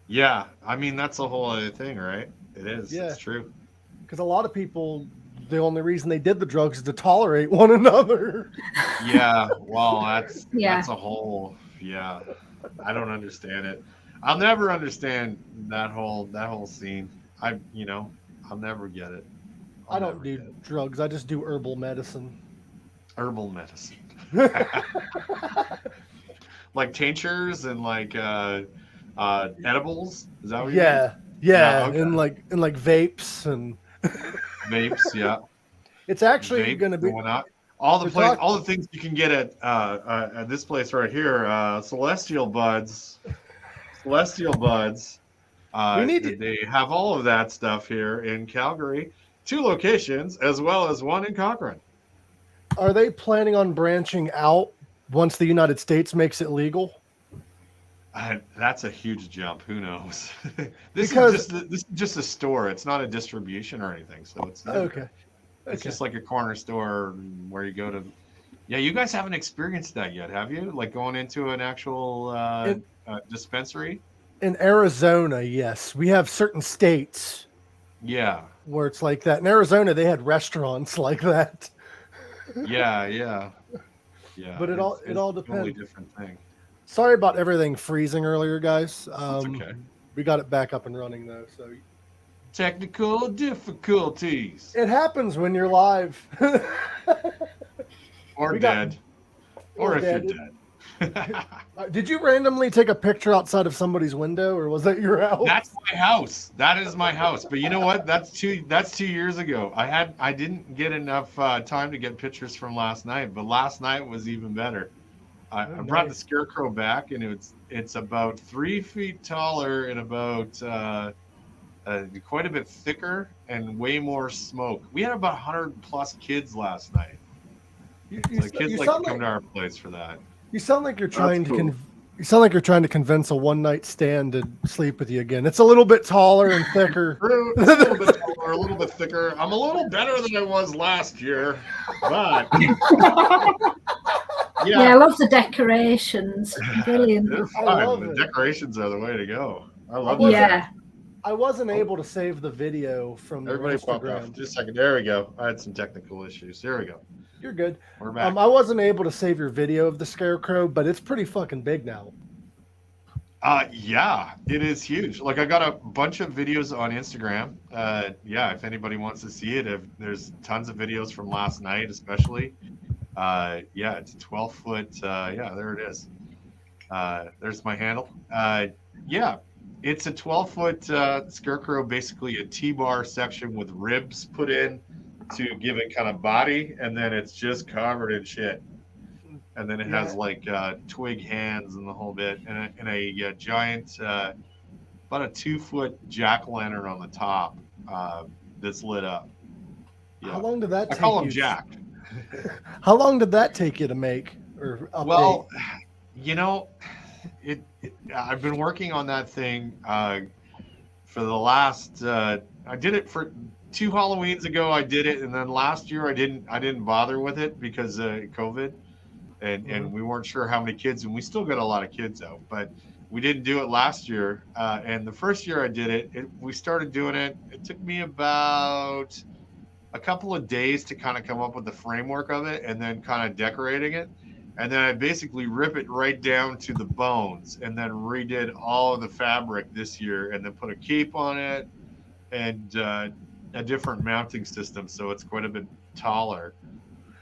Yeah. I mean, that's a whole other thing, right? It is. Yeah. It's true. Because a lot of people, the only reason they did the drugs is to tolerate one another. Yeah. Well, that's a whole, I don't understand it. I'll never understand that whole scene. I'll never get it. I don't do drugs. I just do herbal medicine. Herbal medicine. Like tinctures and like edibles. Is that what you mean? Yeah. Okay. And like vapes and vapes. Yeah. It's actually going to be all the things you can get at this place right here. Celestial buds. They have all of that stuff here in Calgary, 2 locations, as well as 1 in Cochrane. Are they planning on branching out once the United States makes it legal? That's a huge jump. Who knows? This is just a store. It's not a distribution or anything. So it's okay. It's just like a corner store where you go to. Yeah, you guys haven't experienced that yet, have you? Like going into an actual dispensary? In Arizona, yes. We have certain states. Yeah. Where it's like that. In Arizona, they had restaurants like that. Yeah. But it all depends. Totally different thing. Sorry about everything freezing earlier, guys. That's okay. We got it back up and running though. So technical difficulties. It happens when you're live. Or dead. Or if you're dead. Did you randomly take a picture outside of somebody's window, or was that your house? That's my house. That is my house. But you know what? That's 2 years ago. I didn't get enough time to get pictures from last night, but last night was even better. I brought the scarecrow back, and it's about 3 feet taller and about quite a bit thicker and way more smoke. We had about 100 plus kids last night. Kids like to come to our place for that. You sound like you're trying to you sound like you're trying to convince a one-night stand to sleep with you again. It's a little bit taller and thicker. A little bit taller, a little bit thicker. I'm a little better than I was last year, but yeah, I love the decorations. Brilliant. The decorations are the way to go. I love it. Yeah. I wasn't able to save the video from everybody popped off. Just a second. There we go. I had some technical issues. Here we go. You're good. We're back. I wasn't able to save your video of the scarecrow, but it's pretty fucking big now. Yeah, it is huge. Like I got a bunch of videos on Instagram. Yeah, if anybody wants to see it, there's tons of videos from last night, especially. Yeah, it's a 12-foot. Yeah, there it is. There's my handle. Yeah, it's a 12-foot scarecrow, basically a T-bar section with ribs put in to give it kind of body, and then it's just covered in shit. And then it has like twig hands and the whole bit, and a giant, about a 2-foot jack-o'-lantern on the top that's lit up. Yeah. How long did that take? I call him Jack. How long did that take you to make or update? Well, you know, I've been working on that thing for the last. I did it for 2 Halloweens ago. I did it, and then last year I didn't bother with it because of COVID, and we weren't sure how many kids, and we still got a lot of kids out, but we didn't do it last year. And the first year I did it, we started doing it. It took me about a couple of days to kind of come up with the framework of it, and then kind of decorating it. And then I basically rip it right down to the bones, and then redid all of the fabric this year, and then put a cape on it and a different mounting system, so it's quite a bit taller.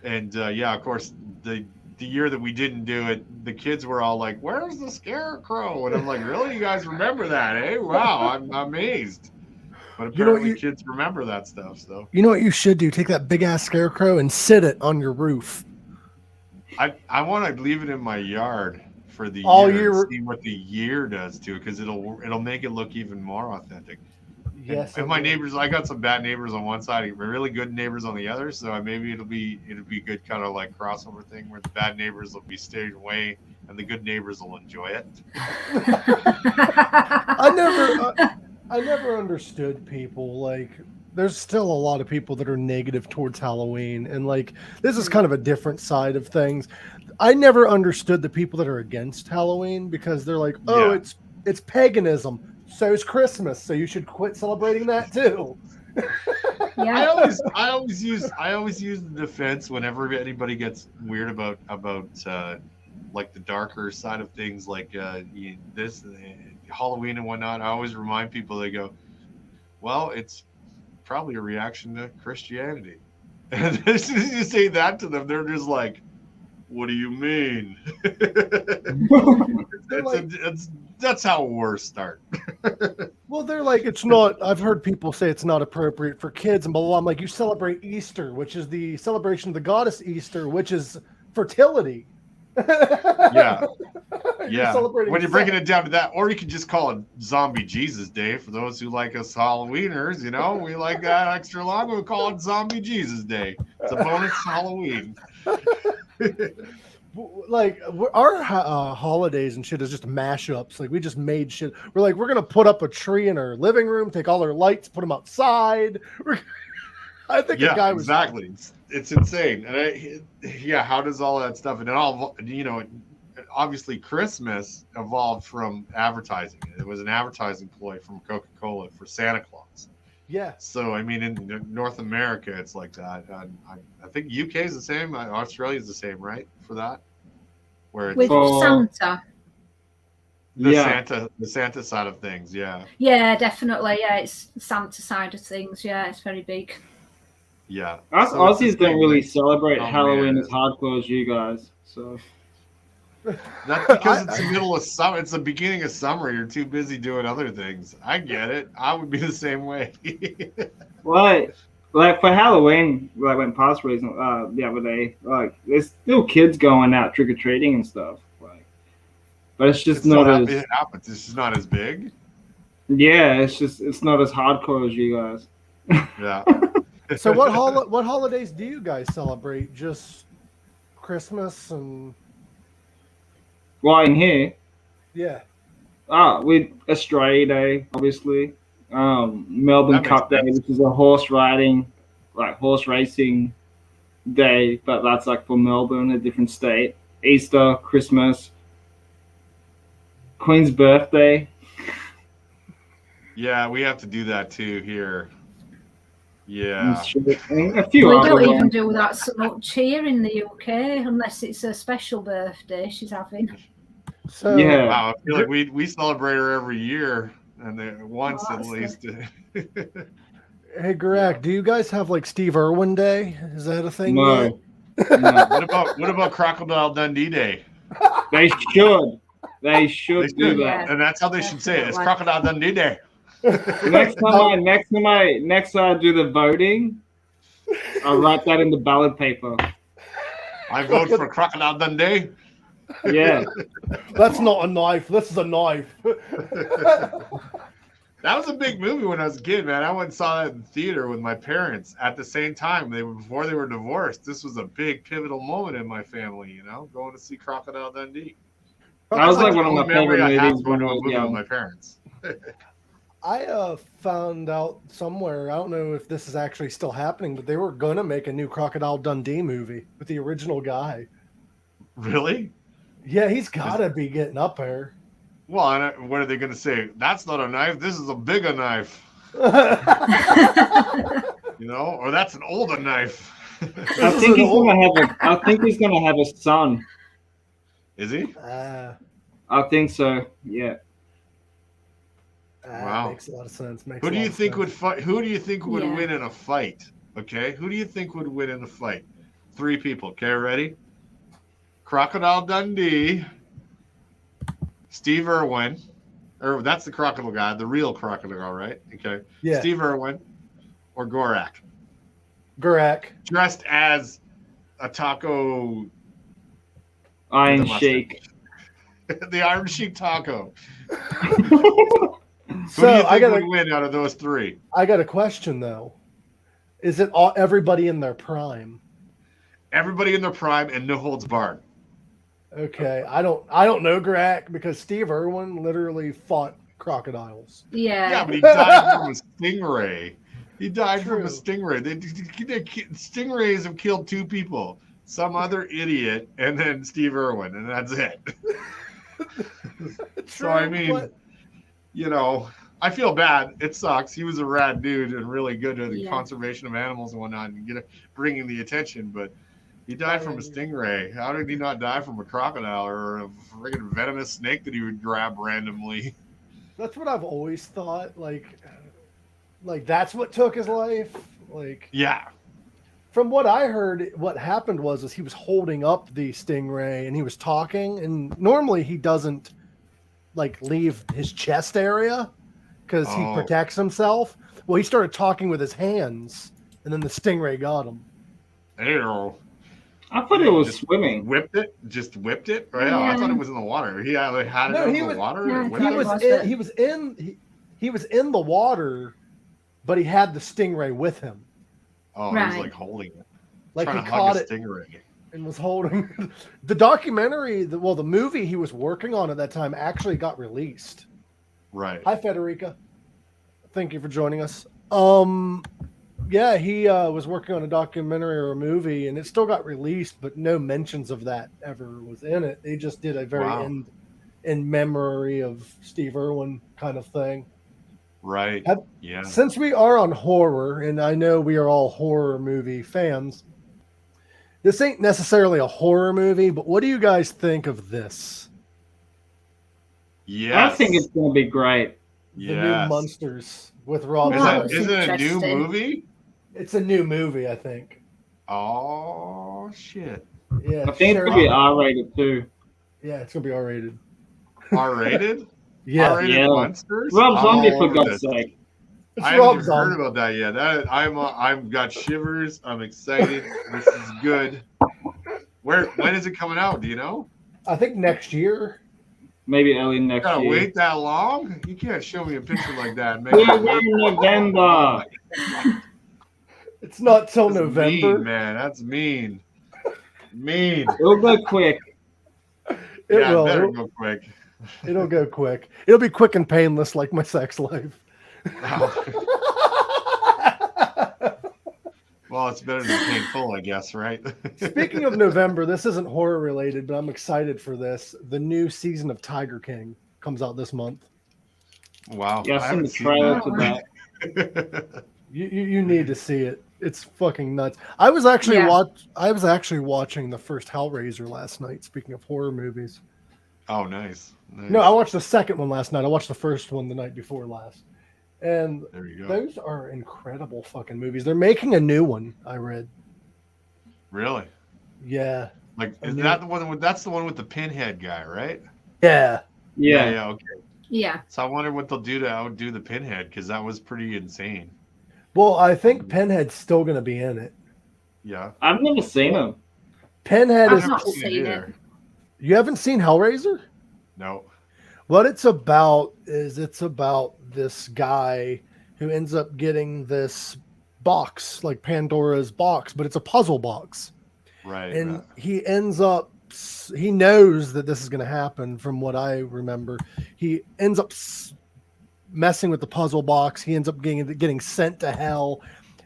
And yeah, of course, the year that we didn't do it, the kids were all like, "Where's the scarecrow?" And I'm like, "Really? You guys remember that, eh? Wow, I'm amazed." But apparently kids remember that stuff. So you know what you should do? Take that big ass scarecrow and sit it on your roof. I want to leave it in my yard for the year and see what the year does too, because it'll make it look even more authentic. Yes. And my neighbors, I got some bad neighbors on one side, really good neighbors on the other. So maybe it'll be good kind of like crossover thing where the bad neighbors will be staying away and the good neighbors will enjoy it. I never understood people. Like, there's still a lot of people that are negative towards Halloween, and like this is kind of a different side of things. I never understood the people that are against Halloween because they're like, "Oh, it's paganism. So is Christmas. So you should quit celebrating that too." Yeah. I always use the defense whenever anybody gets weird about like the darker side of things, like this Halloween and whatnot. I always remind people, they go, "Well, it's probably a reaction to Christianity." And as soon as you say that to them, they're just like, "What do you mean?" That's how wars start. Well, they're like, it's not. I've heard people say it's not appropriate for kids and blah, blah, blah. I'm like, you celebrate Easter, which is the celebration of the goddess Easter, which is fertility. Yeah. You're celebrating When you're breaking sex. it down to that, or you could just call it Zombie Jesus Day for those who like us Halloweeners. You know, we like that extra long. We call it Zombie Jesus Day. It's a bonus Halloween. Like our holidays and shit is just mashups. Like we just made shit. We're like, we're gonna put up a tree in our living room, take all our lights, put them outside. I think a guy was exactly. It's insane. And how does all that stuff and it all, obviously Christmas evolved from advertising. It was an advertising ploy from Coca-Cola for Santa Claus. Yeah. So I mean, in North America, it's like that. I think UK is the same. Australia is the same, right? For that, where it's With Santa. The Santa side of things. Yeah. Yeah, definitely. Yeah, it's Santa side of things. Yeah, it's very big. Yeah. Us Aussies don't really celebrate Halloween as hardcore as you guys. So. That's because it's the middle of summer. It's the beginning of summer. You're too busy doing other things. I get it. I would be the same way. Like for Halloween, like went past recently the other day. Like there's still kids going out trick or treating and stuff. Like, but it's just not as. It happens. It's just not as big. Yeah, it's not as hardcore as you guys. Yeah. So what holidays do you guys celebrate? Just Christmas and. Well, in here. Yeah. With Australia Day, obviously. Melbourne Cup Day, which is a horse racing day, but that's like for Melbourne, a different state. Easter, Christmas, Queen's birthday. Yeah, we have to do that too here. Yeah. And a few we other don't even ones. do that so much here in the UK unless it's a special birthday she's having. So yeah. Wow, I feel like we celebrate her every year, and then once at least. Hey, Garak, do you guys have like Steve Irwin Day? Is that a thing? No. No. What about Crocodile Dundee Day? They should. They should do that. And that's how they should say it. It's Crocodile Dundee Day. Next time I do the voting, I'll write that in the ballot paper. I vote for Crocodile Dundee. Yeah. That's not a knife. This is a knife. That was a big movie when I was a kid, man. I went and saw that in the theater with my parents at the same time. Before they were divorced. This was a big pivotal moment in my family, going to see Crocodile Dundee. That was like one of my favorite movies going to a movie with my parents. I found out somewhere, I don't know if this is actually still happening, but they were going to make a new Crocodile Dundee movie with the original guy. Really? Yeah, he's got to be getting up there. Well, and what are they going to say? That's not a knife. This is a bigger knife. Or that's an older knife. I think he's gonna have a son. Is he? I think so. Yeah. Wow. Makes a lot of sense. Who do you think would fight? Who do you think would win in a fight? Okay, who do you think would win in a fight? 3 people. Okay, ready? Crocodile Dundee, Steve Irwin, or that's the crocodile guy, the real crocodile, right? Okay. Yeah. Steve Irwin or Gorak. Garak. Dressed as a taco. Iron Sheik. The Iron Sheik taco. So who do you think would win out of those 3? I got a question though. Is it everybody in their prime? Everybody in their prime and no holds barred. Okay, I don't know Garak because Steve Irwin literally fought crocodiles. Yeah. Yeah, but he died from a stingray. He died from a stingray. Stingrays have killed 2 people. Some other idiot and then Steve Irwin, and that's it. So I mean, I feel bad. It sucks. He was a rad dude and really good at the conservation of animals and whatnot, and bringing the attention. But he died from a stingray. How did he not die from a crocodile or a friggin' venomous snake that he would grab randomly? That's what I've always thought. Like that's what took his life. Yeah. From what I heard, what happened was he was holding up the stingray and he was talking, and normally he doesn't leave his chest area because he protects himself. Well, he started talking with his hands, and then the stingray got him. Ew. I thought it was swimming. Just whipped it. Right? Yeah. I thought it was in the water. He had it out of the water. Yeah, He was in the water, but he had the stingray with him. Oh, he was like holding it, like trying he to caught hug a it stingray, and was holding the documentary. The movie he was working on at that time actually got released. Right. Hi, Federica. Thank you for joining us. Yeah, he was working on a documentary or a movie, and it still got released, but no mentions of that ever was in it. They just did a very in memory of Steve Irwin kind of thing. Right. Yeah. Since we are on horror, and I know we are all horror movie fans, this ain't necessarily a horror movie, but what do you guys think of this? Yeah, I think it's going to be great. The new Monsters with Rob. Is it a new movie? It's a new movie, I think. Oh shit! Yeah, I think it's gonna be R-rated too. Yeah, it's gonna be R-rated. R-rated? Yeah. R-rated Monsters. Rob Zombie, for God's sake. I haven't even heard about that yet. I've got shivers. I'm excited. This is good. When is it coming out? Do you know? I think next year. Maybe early next year. Wait that long? You can't show me a picture like that. We're in November. It's not till November. Mean, man, that's mean. Mean. It'll go quick. It will. Better go quick. It'll go quick. It'll be quick and painless like my sex life. Well, it's better than painful, I guess, right? Speaking of November, this isn't horror related, but I'm excited for this. The new season of Tiger King comes out this month. Wow. Yeah, I've seen the trailer to that. You need to see it. It's fucking nuts. I was actually watching the first Hellraiser last night. Speaking of horror movies. Oh, nice. No, I watched the second one last night. I watched the first one the night before last. And there you go. Those are incredible fucking movies. They're making a new one, I read. Really? Yeah. Like, is that the one? That's the one with the pinhead guy, right? Yeah. Yeah. Okay. Yeah. So I wonder what they'll do to outdo the pinhead, because that was pretty insane. Well, I think Pinhead's still going to be in it. Yeah. I've never seen him. Pinhead I've not seen it. You haven't seen Hellraiser? No. What it's about is this guy who ends up getting this box, like Pandora's box, but it's a puzzle box. Right. And he knows that this is going to happen from what I remember. He ends up messing with the puzzle box. He ends up getting sent to hell,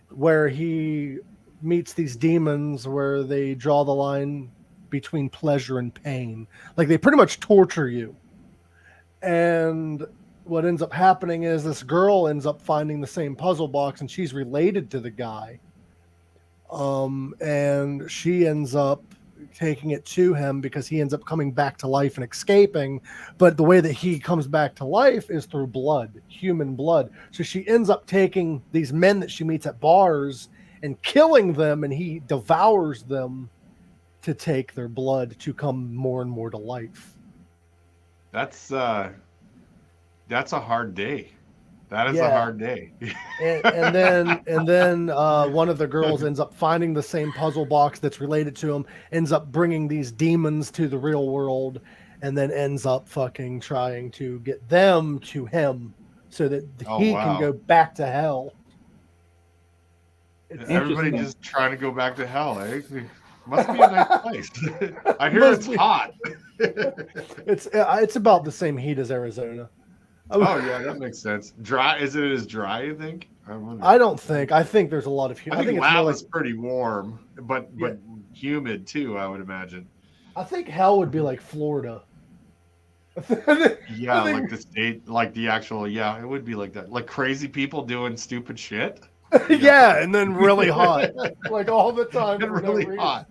where he meets these demons where they draw the line between pleasure and pain. Like, they pretty much torture you. And what ends up happening is this girl ends up finding the same puzzle box, and she's related to the guy. And she ends up taking it to him because he ends up coming back to life and escaping. But the way that he comes back to life is through blood, human blood. So she ends up taking these men that she meets at bars and killing them, and he devours them to take their blood to come more and more to life. That's a hard day. That is a hard day. and then one of the girls ends up finding the same puzzle box that's related to him, ends up bringing these demons to the real world, and then ends up fucking trying to get them to him so that he can go back to hell. Everybody just trying to go back to hell, eh? Must be a nice place. I hear it's hot. It's about the same heat as Arizona. Oh yeah, that makes sense. Dry? Is it as dry? You think? I don't think. I think there's a lot of. I think lava's pretty warm, but humid too. I would imagine. I think hell would be like Florida. Yeah, like the state, like the actual. Yeah, it would be like that. Like crazy people doing stupid shit. Yeah, and then really hot, like all the time. And really hot.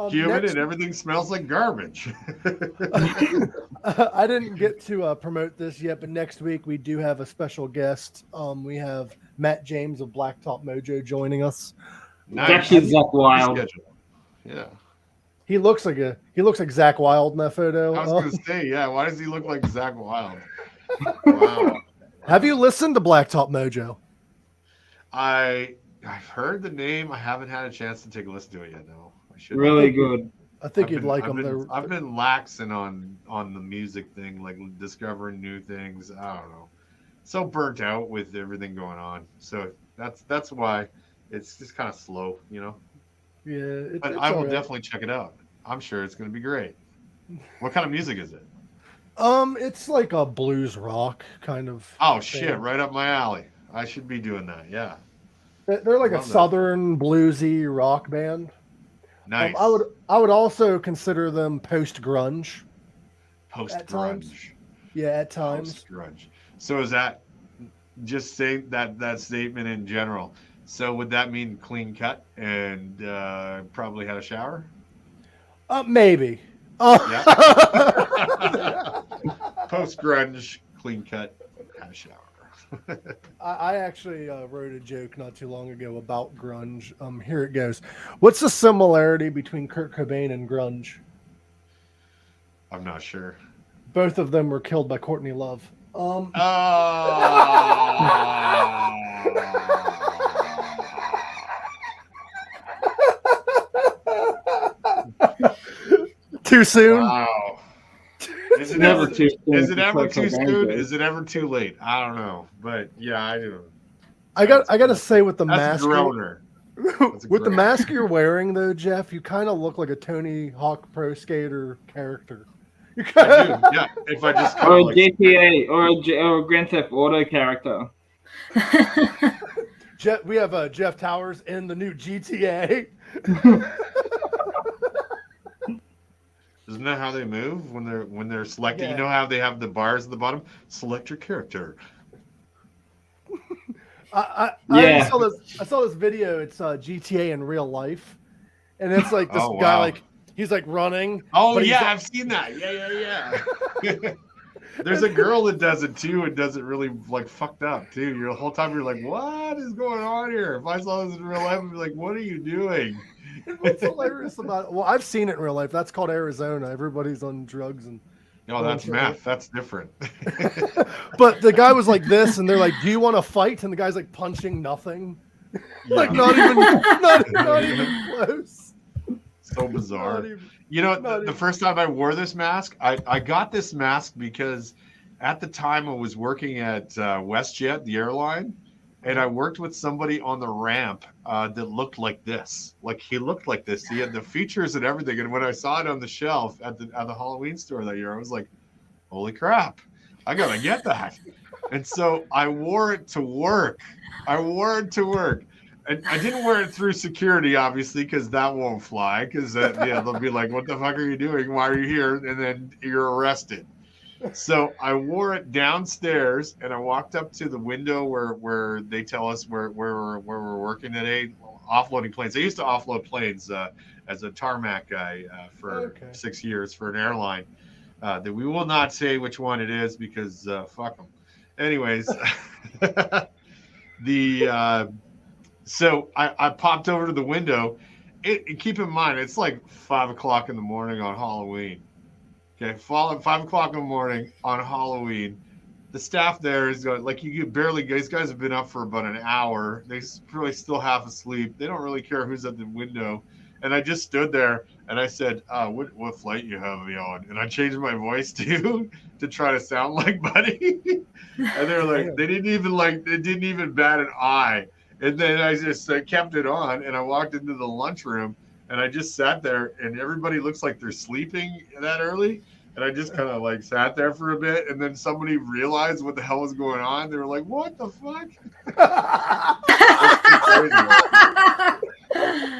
Humid and everything smells like garbage. I didn't get to promote this yet, but next week we do have a special guest. We have Matt James of Blacktop Mojo joining us. Nice. Actually, Zach Wild. Yeah. He looks like Zach Wild in that photo. I was going to say, yeah. Why does he look like Zach Wild? Wow. Have you listened to Blacktop Mojo? I I've heard the name. I haven't had a chance to take a listen to it yet. No, I should. Really good. I think you'd like them. I've been laxing on the music thing, like discovering new things. I don't know. So burnt out with everything going on. So that's why it's just kind of slow, you know. Yeah, but I will definitely check it out. I'm sure it's going to be great. What kind of music is it? It's like a blues rock kind of. Oh shit! Right up my alley. I should be doing that. Yeah. They're like a southern bluesy rock band. Nice. I would also consider them post grunge. Post times. grunge. Yeah, at times. Post grunge. So is that just say that statement in general? So would that mean clean cut and probably had a shower? Maybe. Yeah. Post grunge, clean cut, had a shower. I actually wrote a joke not too long ago about grunge. Here it goes. What's the similarity between Kurt Cobain and grunge? I'm not sure. Both of them were killed by Courtney Love. Too soon? Wow. Is it ever too soon? Is it ever too late? I don't know, but yeah, I do. I got to say with the mask, with the mask you're wearing though, Jeff, you kind of look like a Tony Hawk Pro Skater character. I do, yeah. If I just or a GTA or a Grand Theft Auto character. We have Jeff Towers in the new GTA. Isn't that how they move when they're selecting? Yeah. You know how they have the bars at the bottom? Select your character. I saw this video. It's GTA in real life, and it's like this guy like he's like running. Oh yeah, I've seen that. Yeah. There's a girl that does it too, and does it really like fucked up too. You're the whole time you're like, what is going on here? If I saw this in real life, I'd be like, what are you doing? What's hilarious about it? Well, I've seen it in real life. That's called Arizona. Everybody's on drugs and. No, that's meth. That's different. But the guy was like this, and they're like, "Do you want to fight?" And the guy's like punching nothing, like not even close. So bizarre. The first time I wore this mask, I got this mask because at the time I was working at WestJet, the airline. And I worked with somebody on the ramp that looked like this. Like he looked like this. He had the features and everything. And when I saw it on the shelf at the Halloween store that year, I was like, "Holy crap! I gotta get that." And so I wore it to work. And I didn't wear it through security, obviously, because that won't fly. Because they'll be like, "What the fuck are you doing? Why are you here?" And then you're arrested. So I wore it downstairs, and I walked up to the window where they tell us where we're working today, offloading planes. I used to offload planes as a tarmac guy for 6 years for an airline. That we will not say which one it is because fuck them. Anyways, so I popped over to the window. Keep in mind, it's like 5 o'clock in the morning on Halloween. Okay, 5 o'clock in the morning on Halloween. The staff there is going like you barely. These guys have been up for about an hour. They're probably still half asleep. They don't really care who's at the window. And I just stood there and I said, "What flight you have me on?" And I changed my voice too to try to sound like Buddy. And they're like, they didn't even bat an eye. And then I just kept it on, and I walked into the lunchroom. And I just sat there, and everybody looks like they're sleeping that early. And I just kind of like sat there for a bit, and then somebody realized what the hell was going on. They were like, "What the fuck?"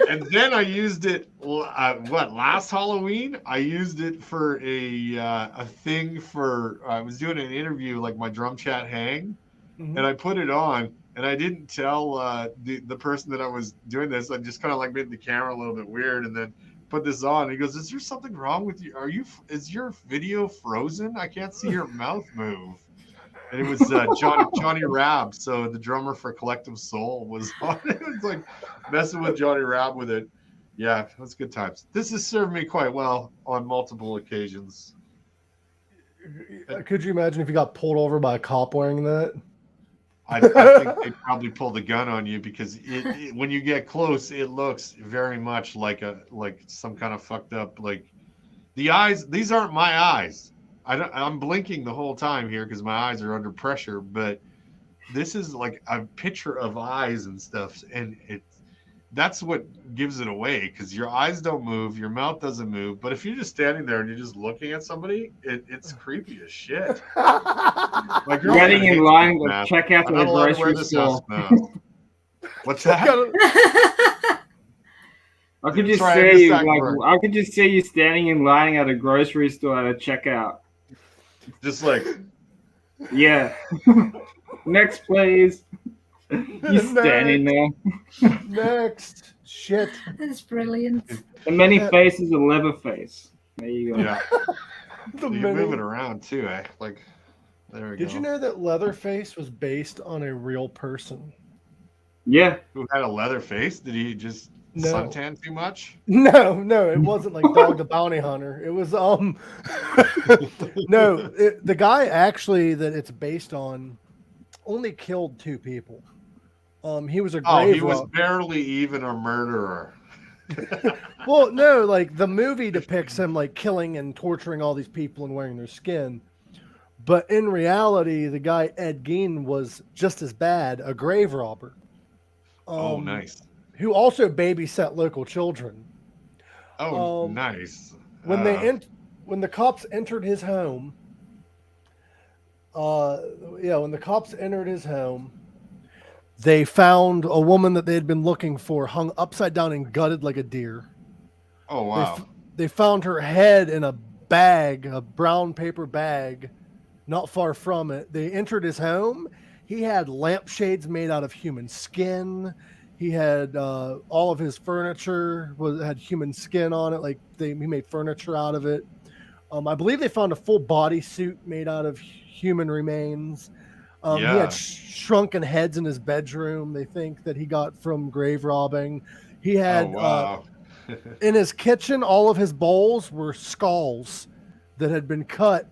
And then I used it. Last Halloween? I used it for a thing for. I was doing an interview, like my drum chat hang, and I put it on. And I didn't tell the person that I was doing this. I just kind of like made the camera a little bit weird, and then put this on. He goes, "Is there something wrong with you? Is your video frozen? I can't see your mouth move." And it was Johnny Rabb, so the drummer for Collective Soul was on it. It was like messing with Johnny Rabb with it. Yeah, it was good times. This has served me quite well on multiple occasions. Could you imagine if you got pulled over by a cop wearing that? I think they probably pulled the gun on you because when you get close, it looks very much like some kind of fucked up the eyes. These aren't my eyes. I'm blinking the whole time here because my eyes are under pressure. But this is like a picture of eyes and stuff, and that's what gives it away because your eyes don't move, your mouth doesn't move. But if you're just standing there and you're just looking at somebody, it's creepy as shit. Like you're getting in line to check out the grocery store. What's that? I could just see you I could just see you standing in line at a grocery store at a checkout. Just like, yeah. Next, please. You standing there. Next. Shit. That's brilliant. The many faces of Leatherface. There you go. Yeah. You move it around too, eh? Like, there we go. Did you know that Leatherface was based on a real person? Yeah. Who had a leather face? Did he just suntan too much? No, it wasn't like Dog the Bounty Hunter. It was the guy actually that it's based on only killed 2 people. He was a grave he was barely even a murderer. Well, no, like the movie depicts him like killing and torturing all these people and wearing their skin. But in reality, the guy Ed Gein was just as bad, a grave robber. Nice. Who also babysat local children. Nice. When the cops entered his home, when the cops entered his home, they found a woman that they had been looking for hung upside down and gutted like a deer. Oh, wow. They found her head in a bag, a brown paper bag, not far from it. They entered his home. He had lampshades made out of human skin. He had all of his furniture had human skin on it. Like he made furniture out of it. I believe they found a full body suit made out of human remains. He had shrunken heads in his bedroom. They think that he got from grave robbing. He had in his kitchen, all of his bowls were skulls that had been cut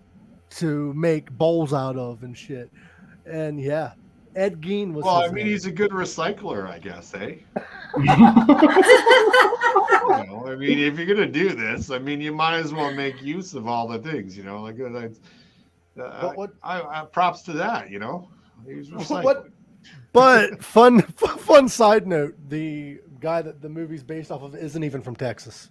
to make bowls out of and shit. And yeah, Ed Gein was. Well, I mean, he's a good recycler, I guess, eh? I mean, if you're gonna do this, I mean, you might as well make use of all the things, Like, props to that, He was recycling. But fun side note: the guy that the movie's based off of isn't even from Texas.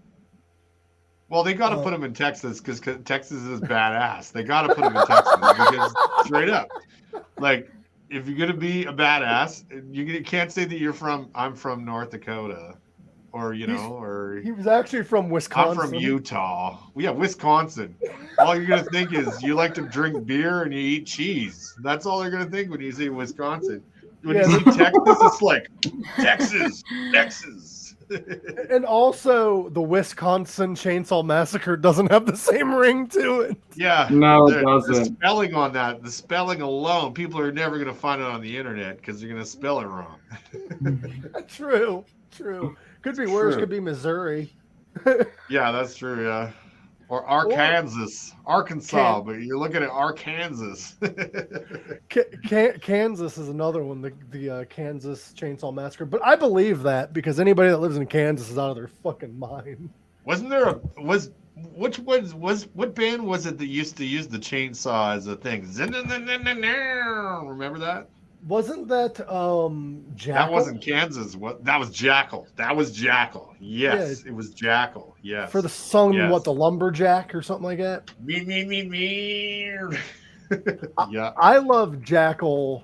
Well, they got to put him in Texas because Texas is badass. They got to put him in Texas because straight up, like, if you're gonna be a badass, you can't say that I'm from North Dakota, or he was actually from Wisconsin. I'm from Utah. Yeah, Wisconsin. All you're gonna think is you like to drink beer and you eat cheese. That's all they're gonna think when you say Wisconsin. When you say Texas, it's like Texas. And also, the Wisconsin Chainsaw Massacre doesn't have the same ring to it. Yeah, no, it doesn't. The spelling on that, the spelling alone, people are never going to find it on the internet because they're going to spell it wrong. True. Could be worse. Could be Missouri. Yeah, that's true. Yeah, or Arkansas, but you're looking at Arkansas. Kansas is another one, the Kansas Chainsaw Massacre. But I believe that because anybody that lives in Kansas is out of their fucking mind. Wasn't there what band was it that used to use the chainsaw as a thing? Remember that? Wasn't that Jackal? That wasn't Kansas. That was Jackal. Yes, yeah. It was Jackal. Yes. For the song, yes. The Lumberjack or something like that? Me. Yeah. I love Jackal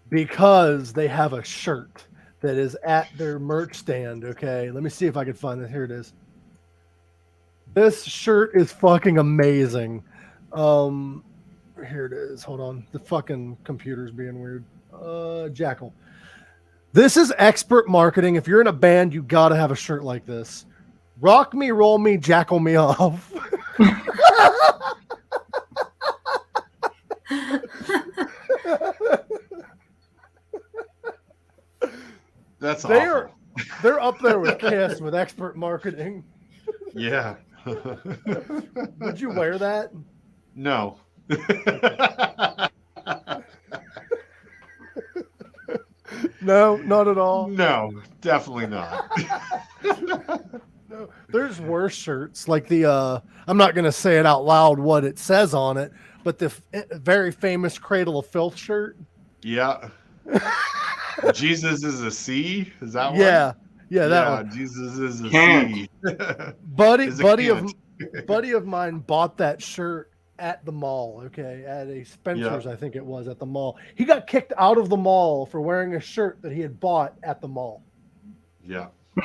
because they have a shirt that is at their merch stand. Okay, let me see if I can find it. Here it is. This shirt is fucking amazing. Here it is. Hold on. The fucking computer's being weird. Jackal. This is expert marketing. If you're in a band, you gotta have a shirt like this. Rock me, roll me, jackal me off. That's awful. They're up there with Kiss with expert marketing. Yeah. Would you wear that? No. No, not at all. No, definitely not. No, there's worse shirts like the I'm not gonna say it out loud what it says on it, but the very famous Cradle of Filth shirt. Yeah. Jesus is a C. Is that one? Yeah, that Yeah, one. Jesus is a Can't. C. Buddy Is a buddy Kant. of buddy of mine bought that shirt at the mall, okay, at a Spencer's, Yeah. I think it was, at the mall. He got kicked out of the mall for wearing a shirt that he had bought at the mall. Yeah. I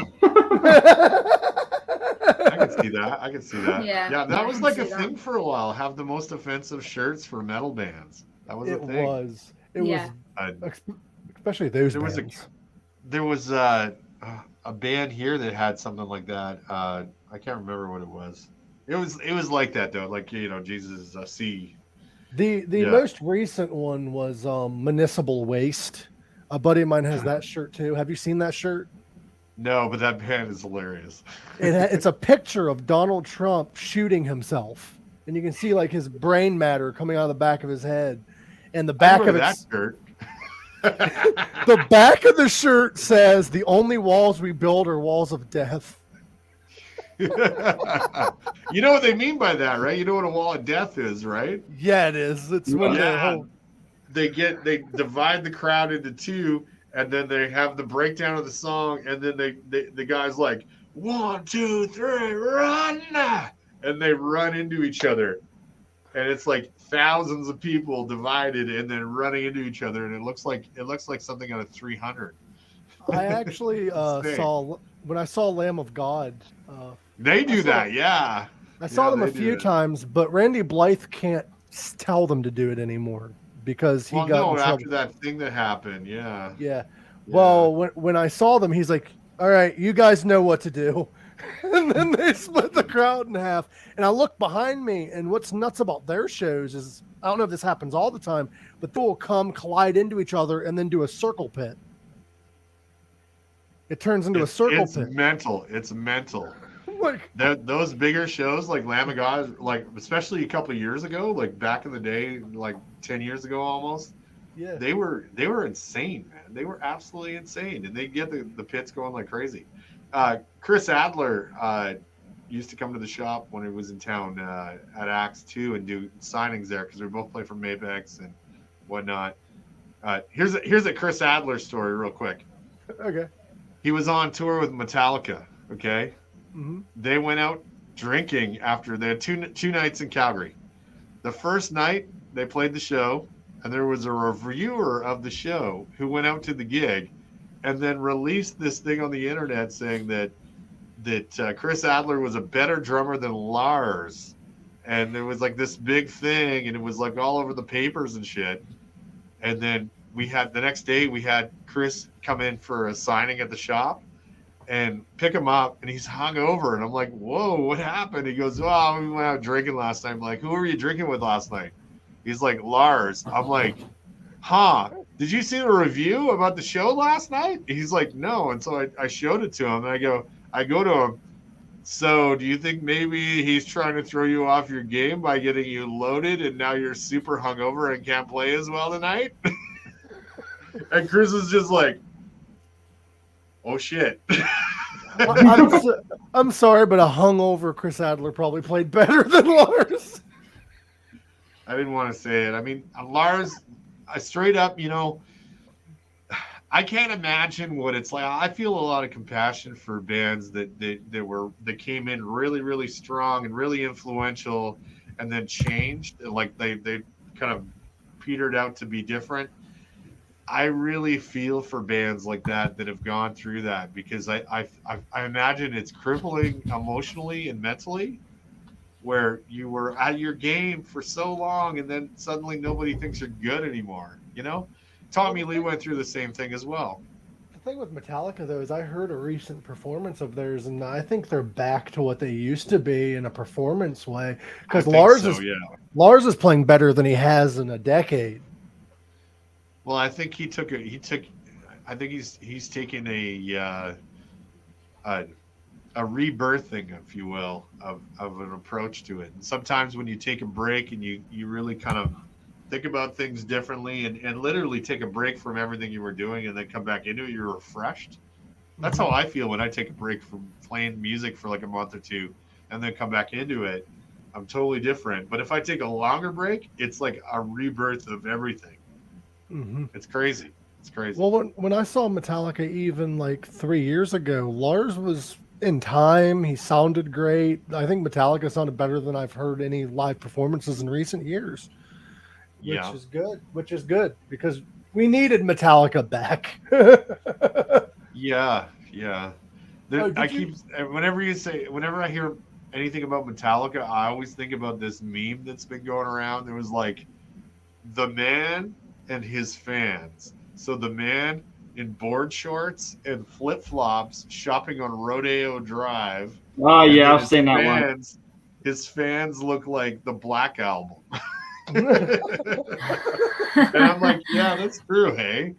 can see that. I can see that. Yeah, Yeah, that I was can like see a that. thing for a while. Have the most offensive shirts for metal bands. That was a It thing. was. It Yeah. was, especially those There was bands. There was a band here that had something like that. I can't remember what it was. It was like that though. Like, you know, Jesus is a C. The Yeah. most recent one was Municipal Waste. A buddy of mine has that shirt too. Have you seen that shirt? No, but that band is hilarious. It's a picture of Donald Trump shooting himself, and you can see like his brain matter coming out of the back of his head, and the back of that it, shirt. the back of the shirt says, "The only walls we build are walls of death." You know what they mean by that, right? You know what a wall of death is, right? Yeah, it is. It's when the whole They divide the crowd into two, and then they have the breakdown of the song, and then the guy's like 1, 2, 3, run, and they run into each other, and it's like thousands of people divided and then running into each other, and it looks like something out of 300. I actually saw when I saw Lamb of God. They do that, yeah. I saw them a they do few that. times, but Randy Blythe can't tell them to do it anymore because he got in trouble. After that thing that happened, yeah. Yeah. Well, when I saw them, he's like, "All right, you guys know what to do." And then they split the crowd in half. And I look behind me, and what's nuts about their shows is, I don't know if this happens all the time, but they will come collide into each other and then do a circle pit. It turns into a circle pit. It's mental. Like, Those bigger shows like Lamb of God, like especially a couple of years ago, like back in the day, like 10 years ago almost, yeah. they were insane, man. They were absolutely insane, and they get the pits going like crazy. Chris Adler used to come to the shop when he was in town at Axe 2 and do signings there because we both play for Mapex and whatnot. Here's a Chris Adler story real quick. Okay. He was on tour with Metallica, okay? Mm-hmm. They went out drinking after they had two nights in Calgary. The first night they played the show, and there was a reviewer of the show who went out to the gig and then released this thing on the internet saying that Chris Adler was a better drummer than Lars. And there was like this big thing, and it was like all over the papers and shit. And then the next day we had Chris come in for a signing at the shop and pick him up, and he's hungover. And I'm like, whoa, what happened? He goes, oh, we went out drinking last night. I'm like, who were you drinking with last night? He's like, Lars. I'm like, huh, did you see the review about the show last night? He's like, no. And so I showed it to him, and I go to him, so do you think maybe he's trying to throw you off your game by getting you loaded and now you're super hungover and can't play as well tonight? And Chris is just like, oh shit. I'm sorry, but a hungover Chris Adler probably played better than Lars. I didn't want to say it. I mean, Lars, straight up, you know, I can't imagine what it's like. I feel a lot of compassion for bands that came in really, really strong and really influential, and then changed, and like they kind of petered out to be different. I really feel for bands like that have gone through that, because I imagine it's crippling emotionally and mentally, where you were at your game for so long and then suddenly nobody thinks you're good anymore. You know, Tommy Lee went through the same thing as well. The thing with Metallica, though, is I heard a recent performance of theirs, and I think they're back to what they used to be in a performance way. Because Lars is playing better than he has in a decade. Well, I think I think he's taking a rebirthing, if you will, of an approach to it. And sometimes when you take a break and you really kind of think about things differently, and literally take a break from everything you were doing and then come back into it, you're refreshed. That's how I feel when I take a break from playing music for like a month or two and then come back into it. I'm totally different. But if I take a longer break, it's like a rebirth of everything. It's crazy. It's crazy. Well, when I saw Metallica even like 3 years ago, Lars was in time. He sounded great. I think Metallica sounded better than I've heard any live performances in recent years, which is good. Which is good because we needed Metallica back. Yeah. Whenever I hear anything about Metallica, I always think about this meme that's been going around. There was like the man and his fans. So the man in board shorts and flip flops shopping on Rodeo Drive. Oh yeah, I've seen that one. His fans look like the Black Album. And I'm like, yeah, that's true, hey.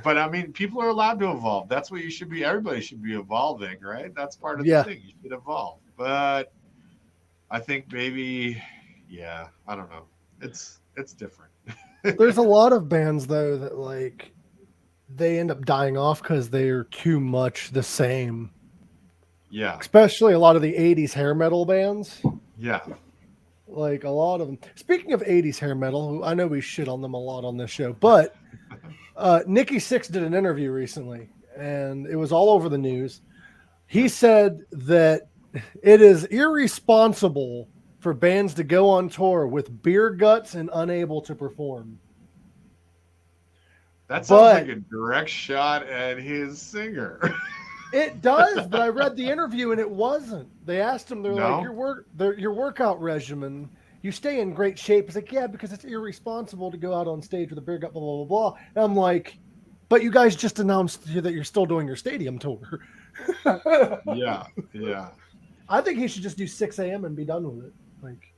But I mean, people are allowed to evolve. That's what you should be. Everybody should be evolving, right? That's part of the thing. You should evolve. But I think maybe, I don't know. It's different. There's a lot of bands though that like they end up dying off because they are too much the same. Yeah. Especially a lot of the 80s hair metal bands. Yeah. Like a lot of them. Speaking of 80s hair metal, I know we shit on them a lot on this show, but Nikki Sixx did an interview recently and it was all over the news. He said that it is irresponsible for bands to go on tour with beer guts and unable to perform. That sounds like a direct shot at his singer. It does, but I read the interview and it wasn't. They asked him, they're like, your workout regimen, you stay in great shape. It's like, yeah, because it's irresponsible to go out on stage with a beer gut, blah, blah, blah, blah. And I'm like, but you guys just announced that you're still doing your stadium tour. Yeah. I think he should just do 6 a.m. and be done with it. Like,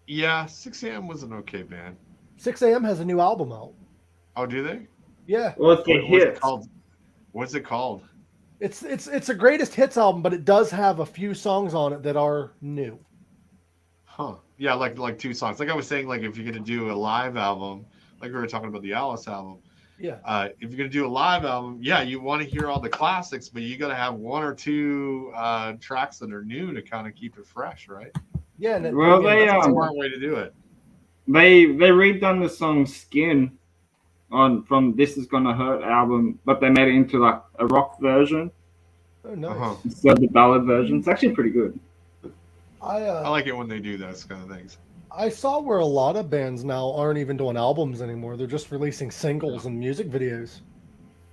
yeah, 6 a.m. was an okay band. 6 a.m. has a new album out. Oh, do they? Yeah. What's it called? What's it called? It's a greatest hits album, but it does have a few songs on it that are new. Huh. Yeah, like 2 songs. Like I was saying, like if you're gonna do a live album, like we were talking about the Alice album. Yeah. If you're gonna do a live album, yeah, you want to hear all the classics, but you gotta have 1 or 2 tracks that are new to kind of keep it fresh, right? Yeah. That's a smart way to do it. They redone the song "Skin" from This Is Gonna Hurt album, but they made it into like a rock version. Oh, nice. Instead of the ballad version. It's actually pretty good. I like it when they do those kind of things. I saw where a lot of bands now aren't even doing albums anymore. They're just releasing singles and music videos.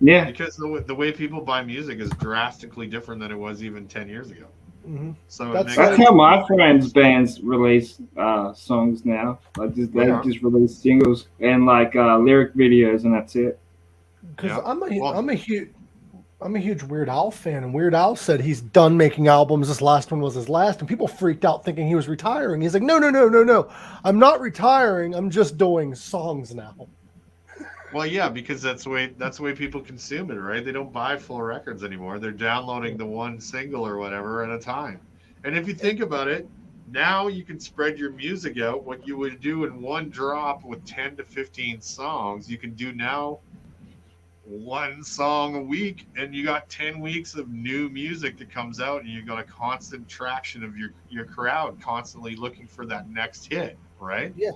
Yeah. Because the way people buy music is drastically different than it was even 10 years ago. Mm-hmm. So that's how my friends' bands release songs now. They just release singles and like lyric videos, and that's it. Because I'm a huge Weird Al fan, and Weird Al said he's done making albums. This last one was his last, and people freaked out thinking he was retiring. He's like, no. I'm not retiring. I'm just doing songs now. Well, yeah, because that's the way people consume it, right? They don't buy full records anymore. They're downloading the one single or whatever at a time. And if you think about it, now you can spread your music out. What you would do in one drop with 10 to 15 songs, you can do now 1 song a week, and you got 10 weeks of new music that comes out, and you got a constant traction of your crowd constantly looking for that next hit, right? Yeah.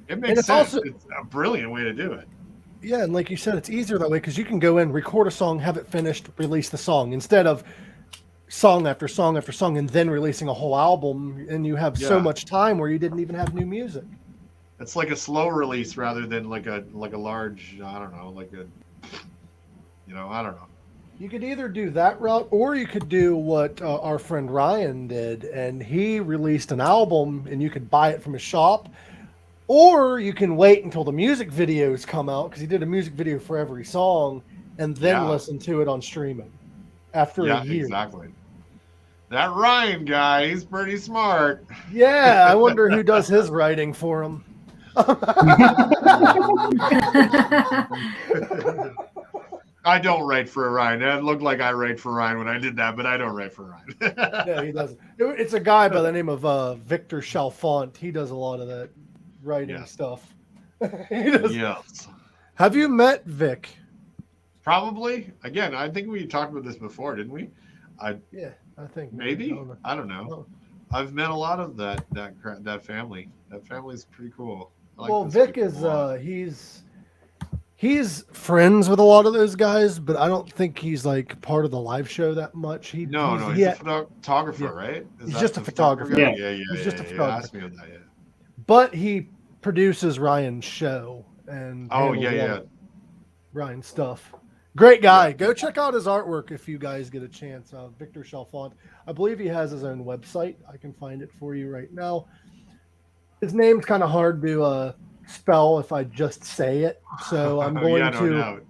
It makes sense. It's a brilliant way to do it. Yeah, and like you said, it's easier that way because you can go in, record a song, have it finished, release the song, instead of song after song after song and then releasing a whole album, and you have so much time where you didn't even have new music. It's like a slow release rather than like a large, I don't know, I don't know. You could either do that route, or you could do what our friend Ryan did, and he released an album, and you could buy it from his shop, or you can wait until the music videos come out, because he did a music video for every song, and then listen to it on streaming after a year. Exactly. That Ryan guy, he's pretty smart. Yeah, I wonder who does his writing for him. I don't write for Ryan. It looked like I write for Ryan when I did that, but I don't write for Ryan. No, he doesn't. It's a guy by the name of Victor Chalfant. He does a lot of that writing Yes. stuff. Yes. Yes. Have you met Vic? Probably. Again, I think we talked about this before, didn't we? Yeah, I think Maybe. I don't know. Oh. I've met a lot of that family. That family's pretty cool. I like Well, those Vic people is a lot. he's friends with a lot of those guys, but I don't think he's like part of the live show that much. He's He's a photographer, Yeah. right? He's that just the a photographer. guy? Yeah. He's just a Yeah. photographer. Ask me about that, yeah. But he produces Ryan's show and Oh, handles a lot yeah. of Ryan's stuff. Great guy. Yeah. Go check out his artwork if you guys get a chance. Victor Chalfant. I believe he has his own website. I can find it for you right now. His name's kind of hard to spell if I just say it, so I'm going no to. doubt.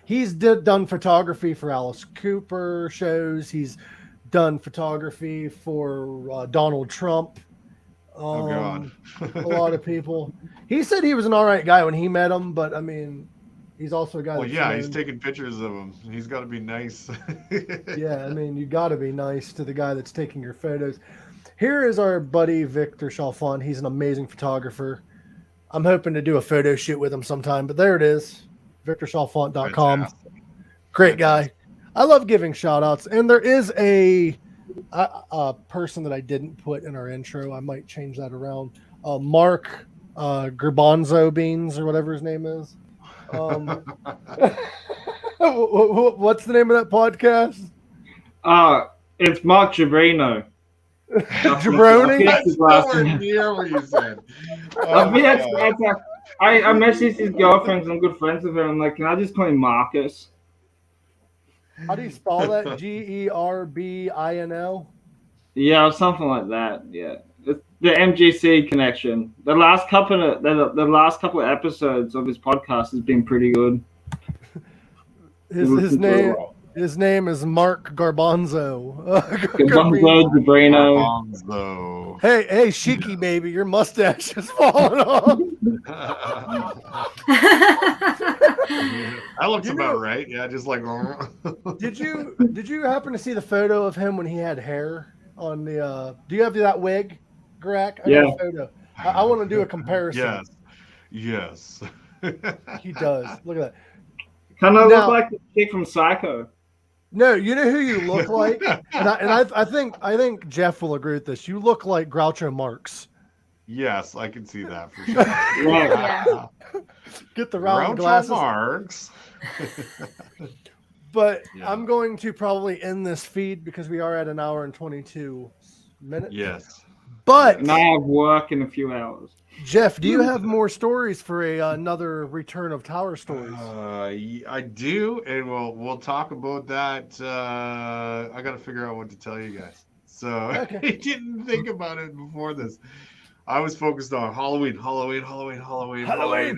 He's done photography for Alice Cooper shows. He's done photography for Donald Trump. Oh God. A lot of people. He said he was an all right guy when he met him, but I mean, he's also a guy. Well, that's yeah, he's known. taking pictures of him. He's got to be nice. Yeah, I mean, you got to be nice to the guy that's taking your photos. Here is our buddy Victor Chalfant. He's an amazing photographer. I'm hoping to do a photo shoot with him sometime, but there it is. VictorChalfant.com. Fantastic. Great guy. I love giving shout outs. And there is a person that I didn't put in our intro. I might change that around. Mark Garbanzo Beans or whatever his name is. What's the name of that podcast? It's Mark Jabrino. Jabroni? That's nowhere near what you said. I mean, I messaged his girlfriend. I'm good friends with her. I'm like, can I just call him Marcus? How do you spell that? Gerbino? Yeah, or something like that. Yeah, it's the MGC connection. The last couple of episodes of his podcast has been pretty good. His name is Mark Garbanzo. Garbanzo, Jabrino. Garbanzo. Hey, Shiki baby, your mustache is falling off. That looks about right. Yeah, just like. Did you happen to see the photo of him when he had hair on the? Do you have that wig, Garak? I got a photo. I want to do a comparison. Yes. He does. Look at that. Kind of look like the chick from Psycho. No, you know who you look like, and I think Jeff will agree with this. You look like Groucho Marx. Yes, I can see that for sure. Yeah. Get the round Groucho glasses. Marx. But Yeah. I'm going to probably end this feed because we are at an hour and 22 minutes. Yes. But And I have work in a few hours. Jeff, do you have more stories for another return of Tower Stories? I do, and we'll talk about that. I got to figure out what to tell you guys. So Okay. I didn't think about it before this. I was focused on Halloween. I gotta make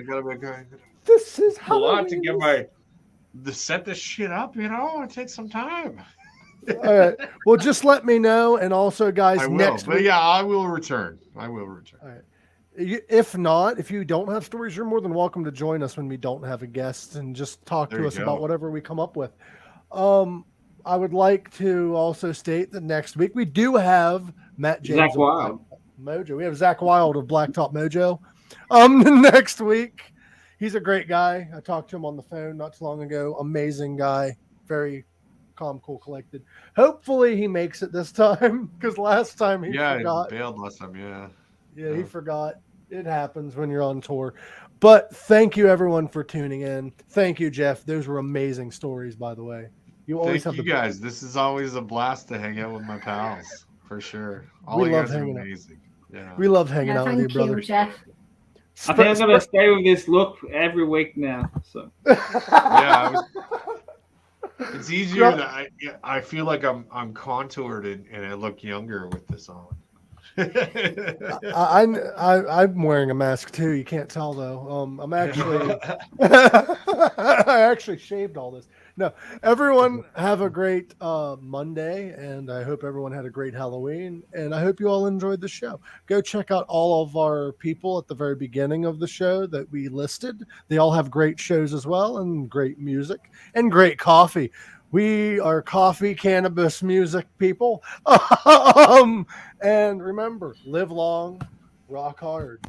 This is a lot to Halloween. get to set this shit up. It takes some time. All right. Well, just let me know, and also, guys, I will, next but week. yeah, I will return. All right. If not, if you don't have stories, you're more than welcome to join us when we don't have a guest and just talk There to you us go. about whatever we come up with. I would like to also state that next week we do have Matt James Zach of Wild. Mojo. We have Zach Wild of Blacktop Mojo. Next week, he's a great guy. I talked to him on the phone not too long ago. Amazing guy, very calm, cool, collected. Hopefully, he makes it this time because last time he forgot. He bailed last time. Yeah. Yeah, he forgot. It happens when you're on tour. But thank you, everyone, for tuning in. Thank you, Jeff. Those were amazing stories, by the way. You always Thank have you guys. This is always a blast to hang out with my pals, for sure. All We you love guys are hanging out. amazing. Yeah. We love hanging out with you, Thank brother. you, Jeff. I think I'm gonna stay with this look every week now. So Yeah. It's easier. I feel like I'm contoured and I look younger with this on. I'm wearing a mask too. You can't tell though. I'm actually I actually shaved all this. No, everyone have a great Monday, and I hope everyone had a great Halloween, and I hope you all enjoyed the show. Go check out all of our people at the very beginning of the show that we listed. They all have great shows as well, and great music and great coffee. We are coffee, cannabis, music people. And remember, live long, rock hard.